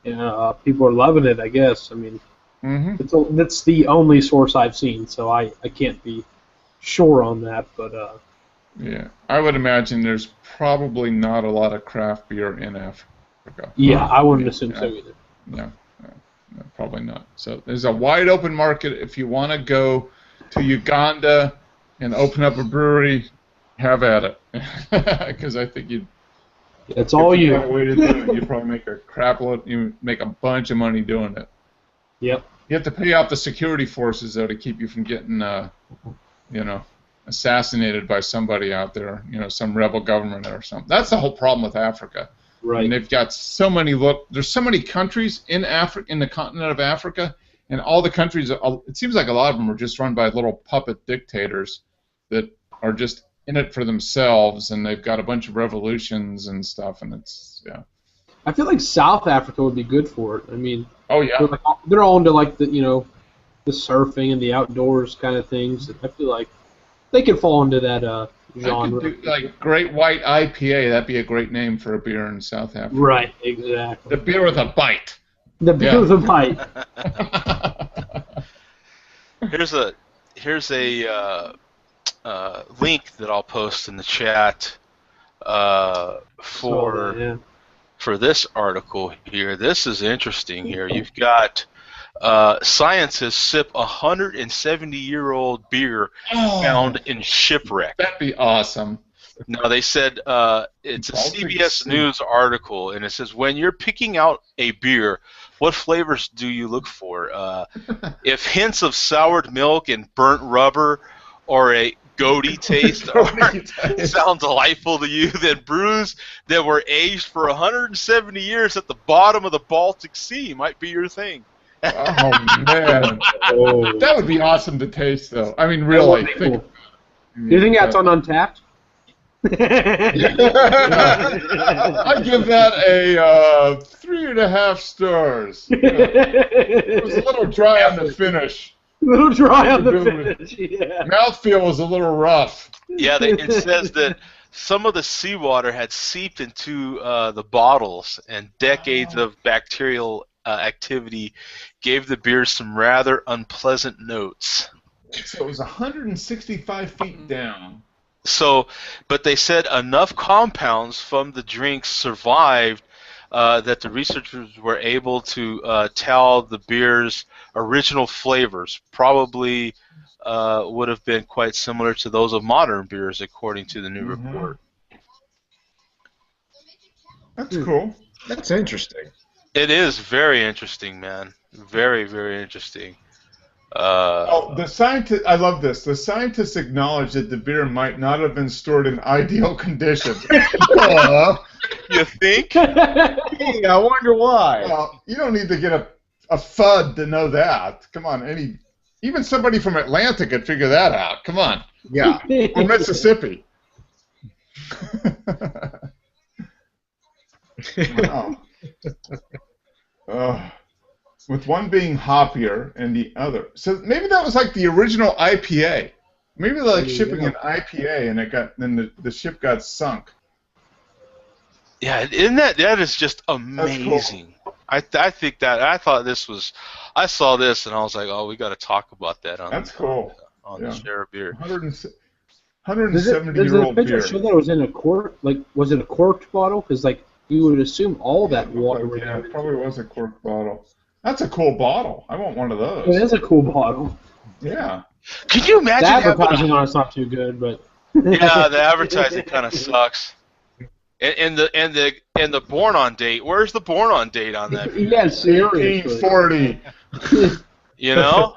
And people are loving it, I guess. I mean, that's the only source I've seen, so I can't be sure on that. But Yeah, I would imagine there's probably not a lot of craft beer in Africa. yeah, I wouldn't assume so either. No, probably not. So there's a wide open market. If you want to go to Uganda and open up a brewery, have at it. Because I think you'd. It's all if you. had a way to do it, you'd probably make a crap load. You make a bunch of money doing it. Yep. You have to pay out the security forces though to keep you from getting, assassinated by somebody out there. Some rebel government or something. That's the whole problem with Africa. Right. And they've got so many there's so many countries in Africa, in the continent of Africa, and all the countries. It seems like a lot of them are just run by little puppet dictators that are just in it for themselves, and they've got a bunch of revolutions and stuff, and it's I feel like South Africa would be good for it. I mean, Oh yeah. they're all into like the the surfing and the outdoors kind of things. I feel like they could fall into that I genre. could do, like Great White IPA. That'd be a great name for a beer in South Africa. Right. Exactly. The beer with a bite. The beer with a bite. Here's a link that I'll post in the chat for this article here. This is interesting here. You've got scientists sip 170-year-old beer found in Shipwreck. That'd be awesome. Now, they said it's a Baltic CBS Sea. News article, and it says, when you're picking out a beer, what flavors do you look for? If hints of soured milk and burnt rubber or a goaty taste sound delightful to you, then brews that were aged for 170 years at the bottom of the Baltic Sea might be your thing. Oh man, that would be awesome to taste, though. I mean, really. Do you think that's on Untapped? I give that a 3.5 stars. It was a little dry on the finish. A little dry on the finish. Yeah. Mouthfeel was a little rough. Yeah, it says that some of the seawater had seeped into the bottles, and decades of bacterial activity gave the beer some rather unpleasant notes. So it was 165 feet down. So, but they said enough compounds from the drinks survived that the researchers were able to tell the beer's original flavors. Probably would have been quite similar to those of modern beers, according to the new report. That's cool. That's interesting. It is very interesting, man. Very, very interesting. The scientist. I love this. The scientists acknowledge that the beer might not have been stored in ideal conditions. You think? Hey, I wonder why. Well, you don't need to get a FUD to know that. Come on, even somebody from Atlanta could figure that out. Come on. Yeah. Or Mississippi. Wow. With one being hoppier and the other. So maybe that was like the original IPA. Maybe they're like shipping an IPA and then the ship got sunk. Yeah, isn't that is just amazing. Cool. I think that I thought this was. I saw this and I was like, oh, we got to talk about that on. That's cool. On the Share Beer. 170-year-old Does the picture beer. show that it was in a cork? Like, was it a corked bottle? Because like You would assume all that water would Yeah, have it probably was a cork bottle. That's a cool bottle. I want one of those. It is a cool bottle. Yeah. Can you The imagine advertising on it's not too good, but Yeah, the advertising kind of sucks. And the born on date. Where's the born on date on that? yeah, seriously. 1840. You know?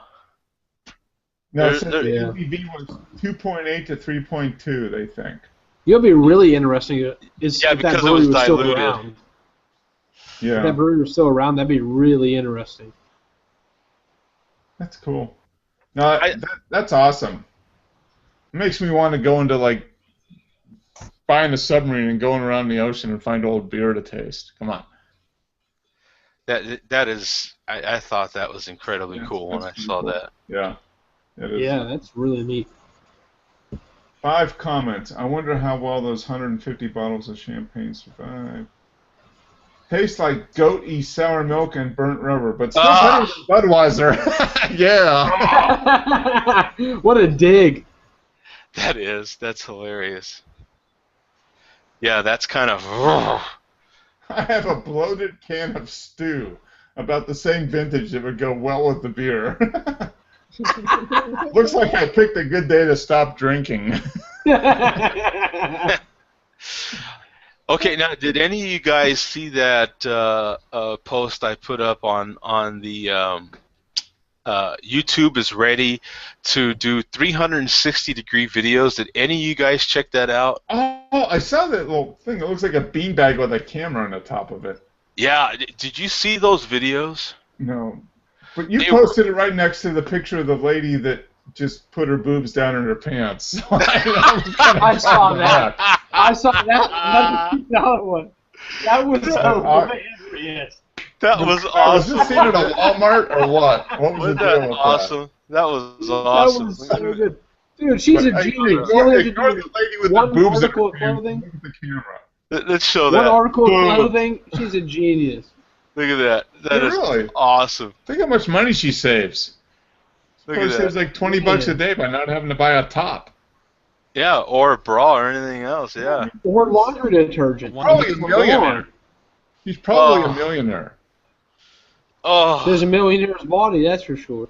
No, it says the Yeah. ABV was 2.8 to 3.2, they think. You'll be really interesting is Yeah, if that because it brewery was still diluted. around. If that Yeah, brewery was still around, that'd be really interesting. that's cool. No, that's awesome. It makes me want to go into, like, buying a submarine and going around the ocean and find old beer to taste. Come on. That is. I thought that was incredibly cool when I saw that. Yeah. It is. Yeah, that's really neat. 5 comments. I wonder how well those 150 bottles of champagne survive. Tastes like goat-y sour milk and burnt rubber, but still better than Budweiser. Yeah. What a dig. That's hilarious. Yeah, that's kind of. I have a bloated can of stew, about the same vintage that would go well with the beer. Looks like I picked a good day to stop drinking. Okay, now did any of you guys see that post I put up on the YouTube is ready to do 360-degree videos? Did any of you guys check that out? Oh, I saw that little thing. It looks like a beanbag with a camera on the top of it. Yeah, did you see those videos? No. But you posted it right next to the picture of the lady that just put her boobs down in her pants. So I saw that. I saw that. That one. That was hilarious. That was Was awesome. this seen at a Walmart or what? What was Wasn't the deal that with awesome? That was That awesome. was so good. Dude, she's a genius. Ignore the lady with one the boobs in article her of pants. clothing. Look at the camera. Let's show One that. article of Boom. clothing, she's a genius. Look at that. That is Really? awesome. Think how much money she saves. Look Probably at saves that. like $20 a day by not having to buy a top. Yeah, or a bra or anything else. Yeah. Or laundry detergent. Probably a Come millionaire. on. She's probably Oh. a millionaire. Oh. There's a millionaire's body, that's for sure.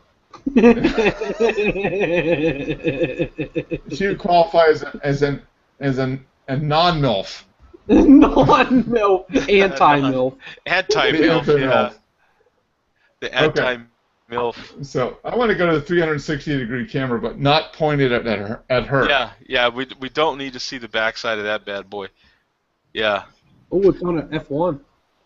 She would qualify as a non-MILF. Non-MILF, anti-MILF. Anti-MILF. Yeah. Anti-MILF. The anti-MILF. So I want to go to the 360-degree camera, but not pointed at her. Yeah. We don't need to see the backside of that bad boy. Yeah. Oh, it's on an F1.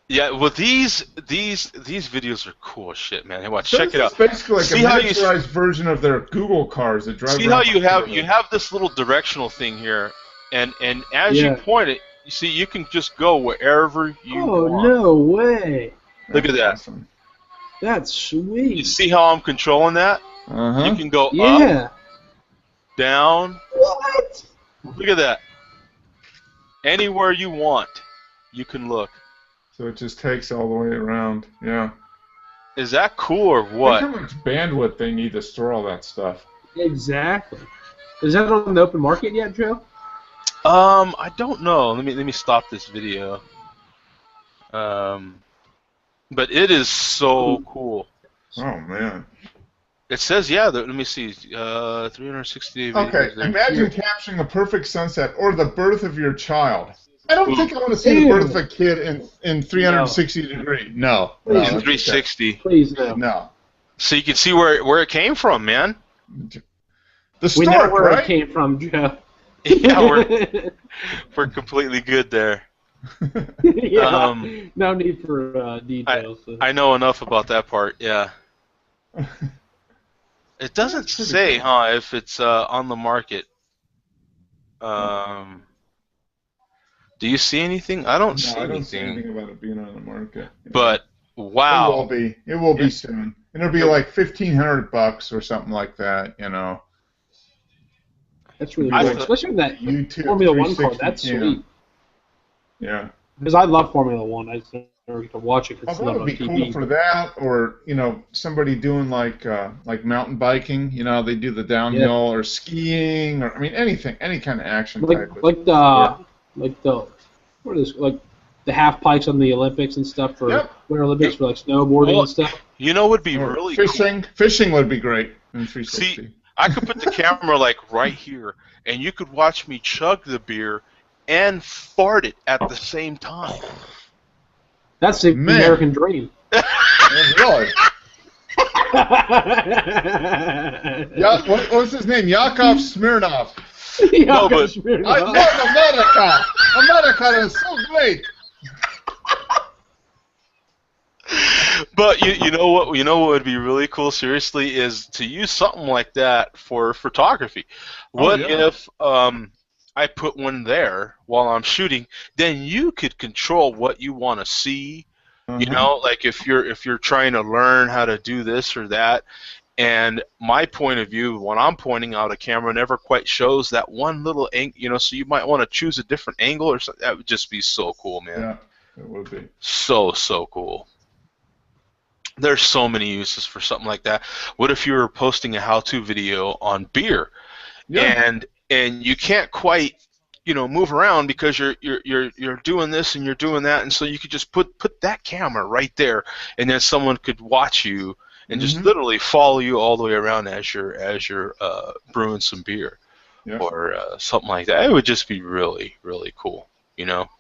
Yeah. Well, these videos are cool as shit, man. Hey, watch. So Check it this out. is basically like See a how you miniaturized version of their Google cars that drive See around. how you have this little directional thing here, and as you Yeah. point it, you see you can just go wherever you Oh, want. no way. Look at that. Awesome. That's You sweet. see how I'm controlling that? Uh-huh. You can go up, Yeah. down. What? Look at that. Anywhere you want, you can look. So it just takes all the way around. Yeah. Is that cool or what? Think how much bandwidth they need to store all that stuff. Exactly. Is that on the open market yet, Joe? I don't know. Let me stop this video. But it is so cool. Oh man. It says let me see. 360 videos. Okay, imagine capturing a perfect sunset or the birth of your child. I don't think I want to see the Ew. birth of a kid in 360 degree. No. In that's okay. 360. Please, no. No. So you can see where it came from, man. The We know stork, where right? it came from, Joe. Yeah, we're completely good there. Yeah. No need for details. I know enough about that part. Yeah. It doesn't say, if it's on the market. Do you see anything? I don't see No, I don't see anything. anything about it being on the market. But wow. It will be. It will be soon. And it'll be like $1,500 or something like that. You know. That's really I cool. thought- Especially with that YouTube Formula One car. 360 That's cam. sweet. Yeah. Because I love Formula One. I just never get to watch it because Although it's it not would on be TV. cool for that, or somebody doing like mountain biking. They do the downhill or skiing, or anything, any kind of action type. Like the what is like the half pipes on the Olympics and stuff for Winter Olympics for like snowboarding and stuff. You know, would be really fishing. Cool. Fishing would be great in 360. See, I could put the camera like right here, and you could watch me chug the beer and fart it at the same time. That's the American dream. Really? What was his name? Yakov Smirnov. No, but I love America. America is so great. But you know what would be really cool, seriously, is to use something like that for photography. What if I put one there while I'm shooting? Then you could control what you want to see. You know, like if you're trying to learn how to do this or that, and my point of view when I'm pointing out a camera never quite shows that one little angle. You know, so you might want to choose a different angle or something. That would just be so cool, man. Yeah, it would be. So cool. There's so many uses for something like that. What if you were posting a how-to video on beer, and you can't quite, you know, move around because you're doing this and you're doing that, and so you could just put that camera right there, and then someone could watch you and just literally follow you all the way around as you're brewing some beer, or something like that. It would just be really, really cool, you know.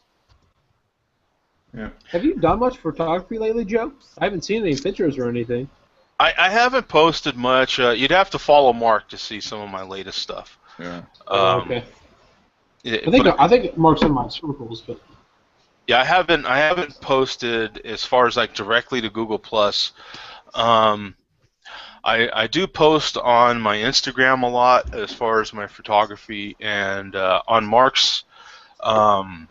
Yeah. Have you done much photography lately, Joe? I haven't seen any pictures or anything. I haven't posted much. You'd have to follow Mark to see some of my latest stuff. Yeah. Okay. I think Mark's in my circles, but yeah, I haven't posted as far as like directly to Google Plus. I do post on my Instagram a lot as far as my photography, and on Mark's Flickr.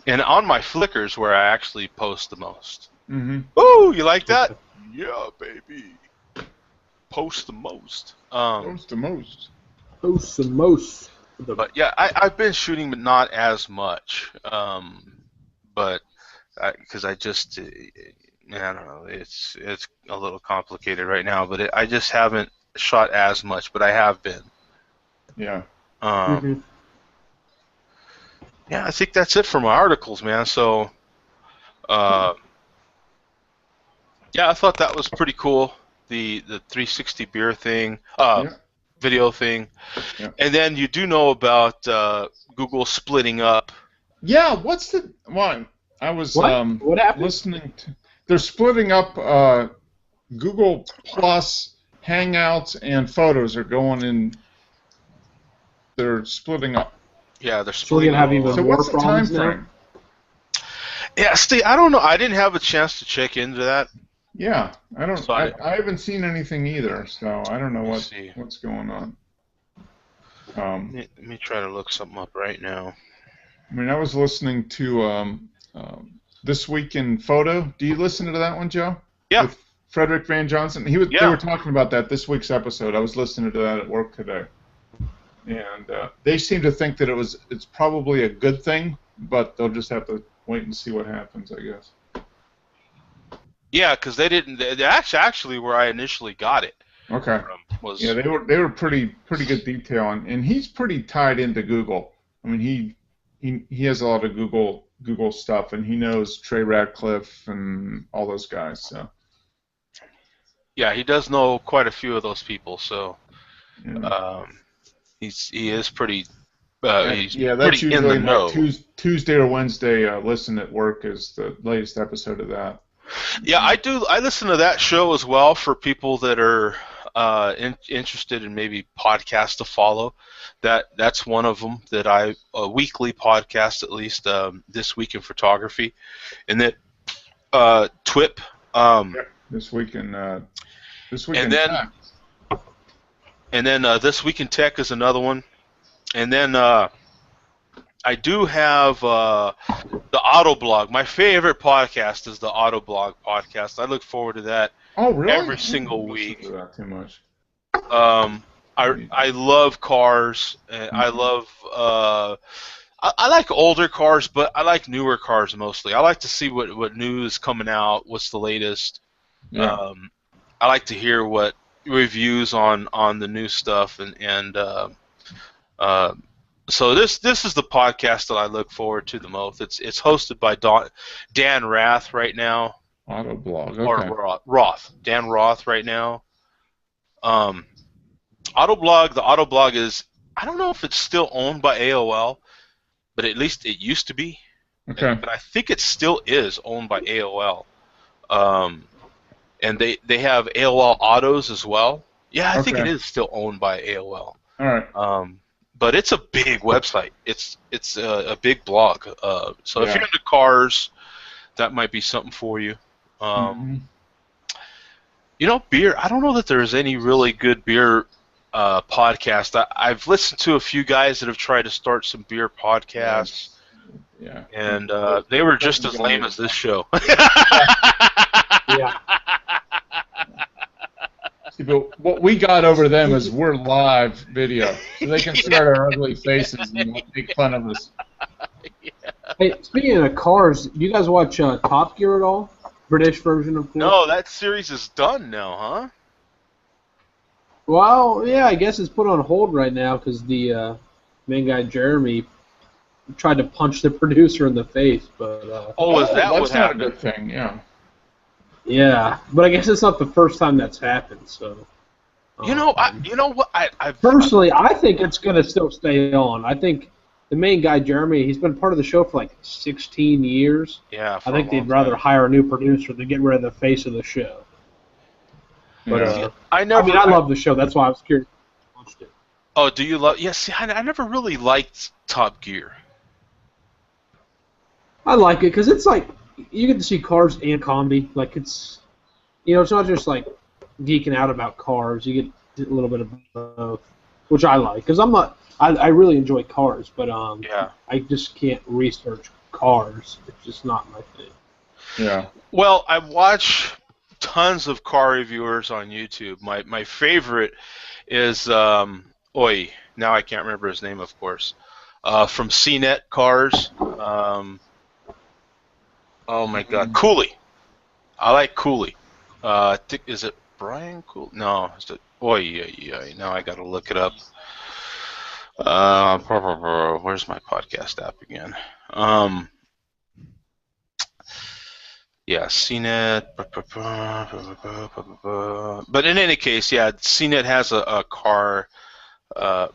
And on my Flickr is where I actually post the most. Ooh, you like that? Yeah, baby. Post the most. Post the most. Post the most. But yeah, I've been shooting, but not as much. But because I just, I don't know, it's a little complicated right now. But I just haven't shot as much, but I have been. Yeah. Yeah, I think that's it for my articles, man. So, yeah, I thought that was pretty cool. The 360 beer thing, video thing, and then you do know about Google splitting up. Yeah, what's the one? I was what happened? Listening to. They're splitting up. Google Plus, Hangouts, and Photos are going in. They're splitting up. Yeah, they're splitting up. So what's the time frame? Yeah, Steve, I don't know. I didn't have a chance to check into that. Yeah, I don't. So I haven't seen anything either, so I don't know what's going on. Let me try to look something up right now. I mean, I was listening to This Week in Photo. Do you listen to that one, Joe? Yeah. With Frederick Van Johnson. They were talking about that this week's episode. I was listening to that at work today, and they seem to think that it's probably a good thing, but they'll just have to wait and see what happens, I guess. Yeah, because they didn't. They actually where I initially got it. Okay. Yeah, they were pretty good detail, and he's pretty tied into Google. I mean, he has a lot of Google stuff, and he knows Trey Ratcliffe and all those guys. So. Yeah, he does know quite a few of those people. So, he is pretty. He's that's pretty usually in the know. Tuesday or Wednesday. Listen at work is the latest episode of that. Yeah, I do. I listen to that show as well for people that are interested in maybe podcasts to follow. That's one of them that a weekly podcast at least. This Week in Photography, and then TWIP. This week in Tech. And then This Week in Tech is another one, and then I do have the Autoblog. My favorite podcast is the Autoblog podcast. I look forward to that. Oh, really? Every single week. To that too much. I love cars. I love. I like older cars, but I like newer cars mostly. I like to see what new is coming out. What's the latest? Yeah. I like to hear what reviews on the new stuff and So this is the podcast that I look forward to the most. It's hosted by Dan Rath right now. Autoblog. Or Okay. Roth. Dan Roth right now. Autoblog. The Autoblog is, I don't know if it's still owned by AOL, but at least it used to be. Okay. But I think it still is owned by AOL. And they have AOL Autos as well. Yeah, I think it is still owned by AOL. All right. But it's a big website. It's a big blog. So if you're into cars, that might be something for you. You know, beer. I don't know that there's any really good beer podcast. I've listened to a few guys that have tried to start some beer podcasts. Yeah. And they were just as lame as this show. Yeah. See, but what we got over them is we're live video, so they can see our ugly faces and make fun of us. Hey, speaking of cars, do you guys watch Top Gear at all? British version of course? No, that series is done now, huh? Well, yeah, I guess it's put on hold right now because the main guy, Jeremy, tried to punch the producer in the face. But is that that's what not happened? a good thing, yeah. yeah, but I guess it's not the first time that's happened. So, You know what? personally, I think it's gonna still stay on. I think the main guy, Jeremy, he's been part of the show for like 16 years. Yeah. I think they'd rather hire a new producer than get rid of the face of the show. But I I love the show. That's why I was curious. Oh, do you love? Yeah. See, I never really liked Top Gear. I like it because it's like you get to see cars and comedy. Like it's, it's not just like geeking out about cars. You get a little bit of both, which I like because I'm not. I really enjoy cars, but I just can't research cars. It's just not my thing. Yeah. Well, I watch tons of car reviewers on YouTube. My favorite is now I can't remember his name, of course, from CNET Cars. Oh my God, Cooley. I like Cooley. Is it Brian Cooley? No, is it? Now I gotta look it up. Where's my podcast app again? CNET. But in any case, CNET has a car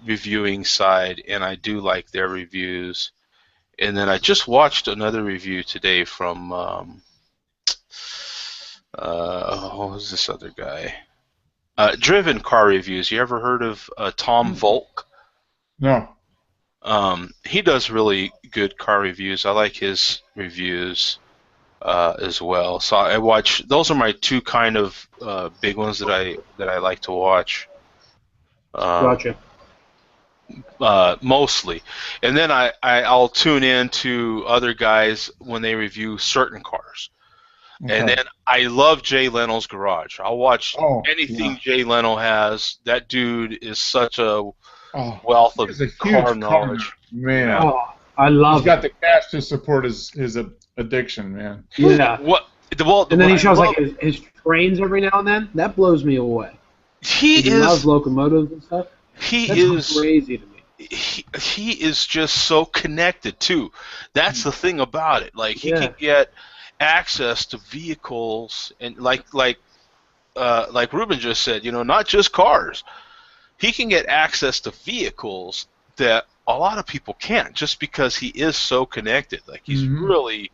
reviewing side, and I do like their reviews. And then I just watched another review today from what was this other guy? Driven Car Reviews. You ever heard of Tom Volk? No. He does really good car reviews. I like his reviews as well. So I watch. Those are my two kind of big ones that I like to watch. Gotcha. Mostly, and then I'll tune in to other guys when they review certain cars. Okay. And then I love Jay Leno's Garage. I'll watch anything Jay Leno has. That dude is such a wealth of car knowledge. Man. Oh, I love. He's got the cash to support his addiction, man. Yeah. And then he shows like his trains every now and then. That blows me away. He loves locomotives and stuff. That's crazy to me. He is just so connected too. That's the thing about it. Like he can get access to vehicles, and like Ruben just said, not just cars. He can get access to vehicles that a lot of people can't, just because he is so connected. Like he's really,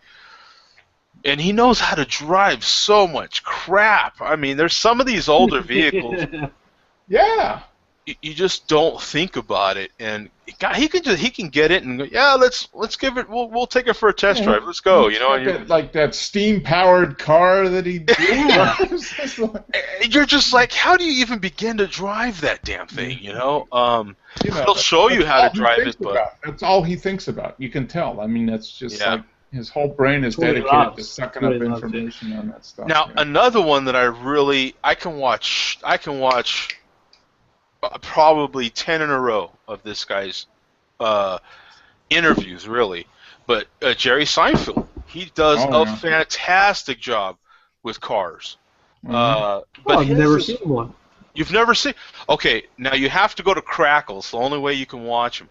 and he knows how to drive so much crap. I mean, there's some of these older vehicles. Yeah. You just don't think about it, and he can get it and go, let's give it. We'll take it for a test drive. Let's go. Like that steam powered car that he drives. You're just like, how do you even begin to drive that damn thing? He'll show you how to drive it, but that's all he thinks about. You can tell. I mean, that's just like his whole brain is dedicated to sucking up information on that stuff. Now, another one that I can watch probably 10 in a row of this guy's interviews, really. But Jerry Seinfeld, he does a fantastic job with cars. But I've never seen one. You've never seen? Okay, now you have to go to Crackle. It's the only way you can watch him.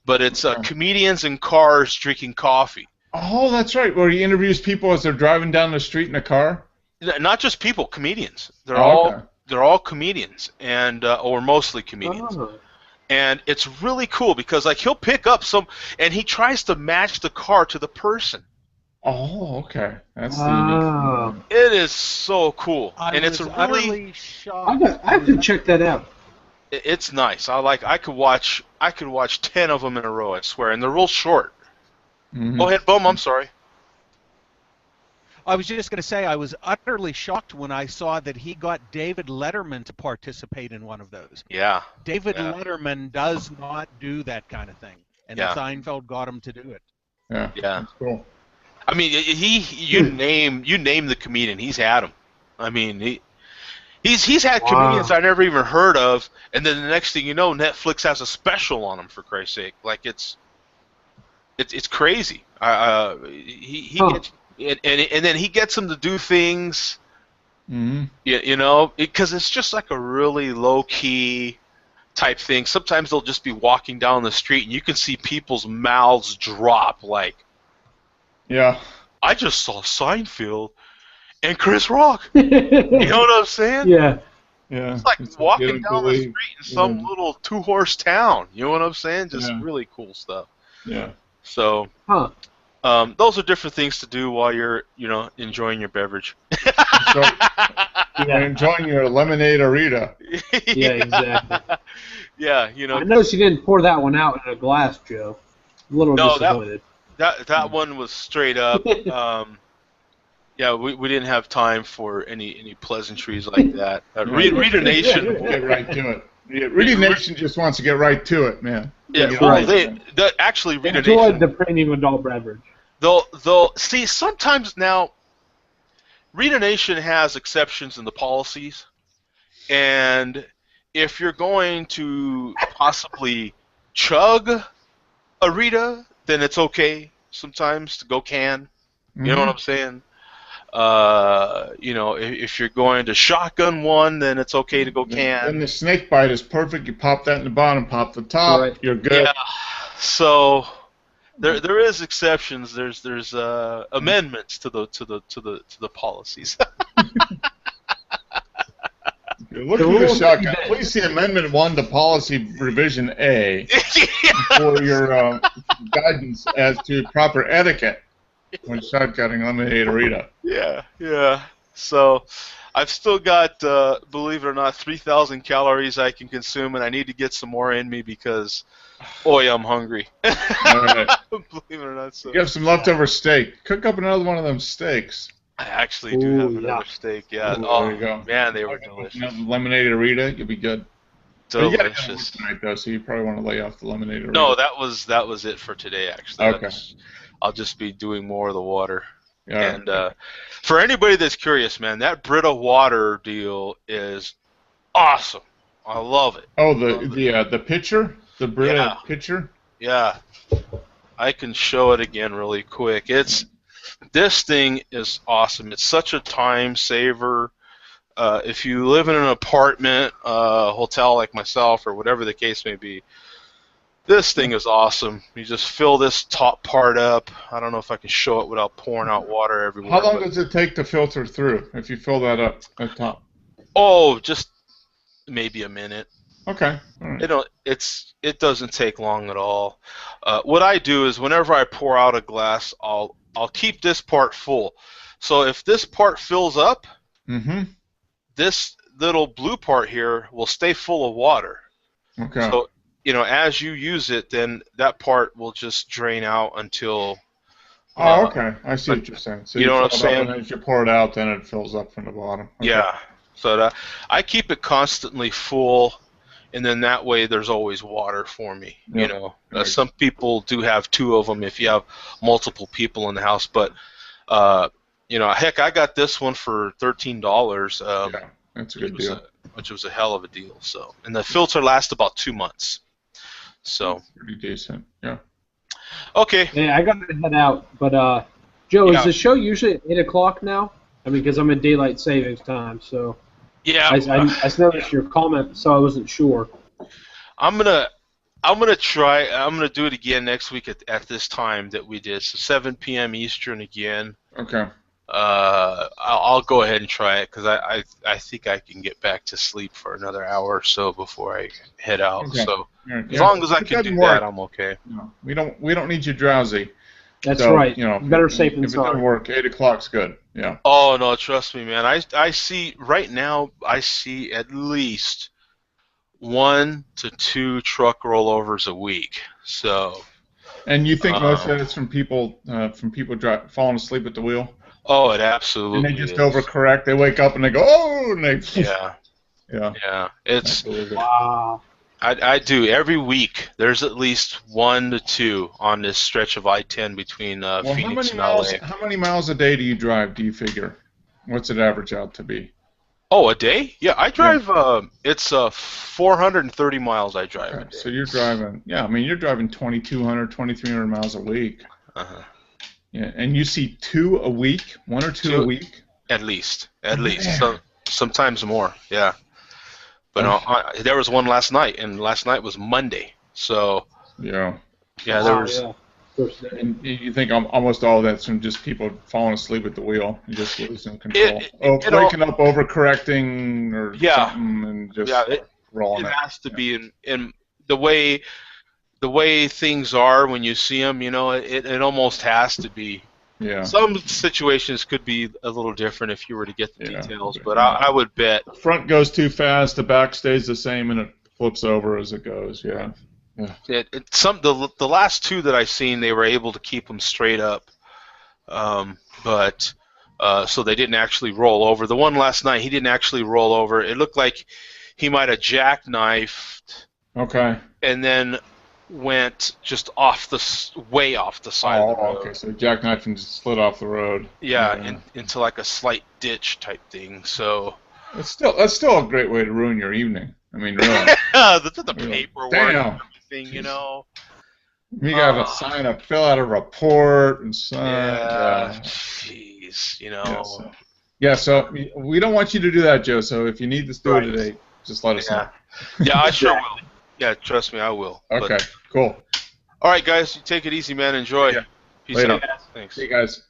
but it's comedians in cars drinking coffee. Oh, that's right. Where he interviews people as they're driving down the street in a car. Not just people, comedians. They're okay. they're all comedians, and or mostly comedians. Oh. And it's really cool because like he'll pick up some, and he tries to match the car to the person. Oh, okay. That's the unique thing. It is so cool, and it's utterly shocked. I have to check that out. It's nice. I could watch 10 of them in a row, I swear, and they're real short. Mm-hmm. Go ahead, Boom. I'm sorry. I was just going to say I was utterly shocked when I saw that he got David Letterman to participate in one of those. Yeah. David Letterman does not do that kind of thing, and Seinfeld got him to do it. Yeah. That's cool. I mean, you name the comedian, he's had them. I mean, he's had comedians I never even heard of, and then the next thing you know, Netflix has a special on him. For Christ's sake, like it's crazy. He gets, and then he gets them to do things. Mm-hmm. You know, because it's just like a really low key type thing. Sometimes they'll just be walking down the street, and you can see people's mouths drop like. Yeah. I just saw Seinfeld and Chris Rock. You know what I'm saying? Yeah. Yeah. It's like walking down the street in some little 2-horse town. You know what I'm saying? Just really cool stuff. Yeah. So, those are different things to do while you're, enjoying your beverage. So, you're enjoying your lemonade-arita. Yeah, exactly. Yeah, I noticed you didn't pour that one out in a glass, Joe. A little disappointed. That one was straight up. Yeah, we didn't have time for any pleasantries like that. Reader Nation. Get right to it. Yeah, Reader Nation just wants to get right to it, man. Yeah, actually, Reader Nation. Nation. The premium adult beverage. They'll see sometimes now. Reader Nation has exceptions in the policies, and if you're going to possibly chug a Rita, then it's okay sometimes to go can. You know what I'm saying? If you're going to shotgun one, then it's okay to go can. And the snake bite is perfect. You pop that in the bottom, pop the top. Right. You're good. Yeah. So there is exceptions. There's amendments to the policies. Look at the shotgun. Please see Amendment 1 to Policy Revision A for your guidance as to proper etiquette when shotgunning lemonade-arita. Yeah. So I've still got, believe it or not, 3,000 calories I can consume, and I need to get some more in me because, boy, I'm hungry. All right. Believe it or not. So. You have some leftover steak. Cook up another one of them steaks. I actually do have another steak, yeah. There you go. Man, they were delicious. Lemonade-arita, you'll be good. Delicious. Tonight, though, so you probably want to lay off the lemonade-arita. No, that was it for today, actually. Okay. I'll just be doing more of the water. Yeah. And for anybody that's curious, man, that Brita water deal is awesome. I love it. Oh, the pitcher? The Brita pitcher? Yeah. I can show it again really quick. This thing is awesome. It's such a time saver. If you live in an apartment, hotel like myself, or whatever the case may be, this thing is awesome. You just fill this top part up. I don't know if I can show it without pouring out water everywhere. How long does it take to filter through if you fill that up at top? Oh, just maybe a minute. Okay. All right. It doesn't take long at all. What I do is whenever I pour out a glass, I'll keep this part full. So if this part fills up, this little blue part here will stay full of water. Okay. So, as you use it, then that part will just drain out until... Oh, okay. I see what you're saying. So you know what I'm saying? And as you pour it out, then it fills up from the bottom. Okay. Yeah. So I keep it constantly full, and then that way there's always water for me. Yep. Right. Some people do have 2 of them if you have multiple people in the house, but heck, I got this one for $13. Yeah, that's a good deal. Which was a hell of a deal. So, and the filter lasts about 2 months. So that's pretty decent. Yeah. Okay. Yeah, I got to head out, but Joe, is the show usually at 8 o'clock now? I mean, because I'm in daylight savings time, so. Yeah. I noticed your comment, so I wasn't sure. I'm gonna I'm gonna try. I'm gonna do it again next week at this time that we did. So 7 p.m. Eastern again. Okay. I'll go ahead and try it because I think I can get back to sleep for another hour or so before I head out. Okay. So Yeah. as long as I can do work. that, I'm okay. No, we don't need you drowsy. That's So, right. You know, Better safe than if it doesn't sorry. work, 8 o'clock's good. Yeah. Oh no, trust me, man. I see right now. I see at least 1 to 2 truck rollovers a week. So. And you think most of it's from people falling asleep at the wheel? Oh, it absolutely And they just is. overcorrect. They wake up and they go, oh, and they. Yeah. Yeah. It's. Wow. I do every week. There's at least 1 to 2 on this stretch of I-10 between Phoenix and LA. How many miles a day do you drive? Do you figure? What's it average out to be? Oh, a day? Yeah, I drive. It's 430 miles I drive a day. So you're driving. Yeah, I mean you're driving 2,200, 2,300 miles a week. Uh-huh. Yeah, and you see 2 a week, 1 or 2 a week. At least. So, sometimes more. Yeah. But there was one last night, and last night was Monday. So. Yeah. Yeah, there was. Yeah. And you think almost all of that's from just people falling asleep at the wheel and just losing control. Waking up, overcorrecting, or something, and just rolling. It has to be in the way things are when you see them. You know, it almost has to be. Yeah. Some situations could be a little different if you were to get the details, but I would bet. The front goes too fast, the back stays the same, and it flips over as it goes. Yeah. Yeah. The last 2 that I've seen, they were able to keep them straight up, but so they didn't actually roll over. The one last night, he didn't actually roll over. It looked like he might have jackknifed. Okay. And then went just way off the side of the road. Okay, so jackknifed and just slid off the road. Yeah, into like a slight ditch type thing. So that's still a great way to ruin your evening. I mean, really. the paperwork Damn. and everything, you know. You got to sign up, fill out a report, and sign. Yeah, jeez, you know. So we don't want you to do that, Joe. So if you need to do it today, just let us know. Yeah, I sure will. Yeah, trust me, I will. Okay, cool. All right, guys, you take it easy, man. Enjoy. Yeah. Peace Later. out. Thanks. See you guys.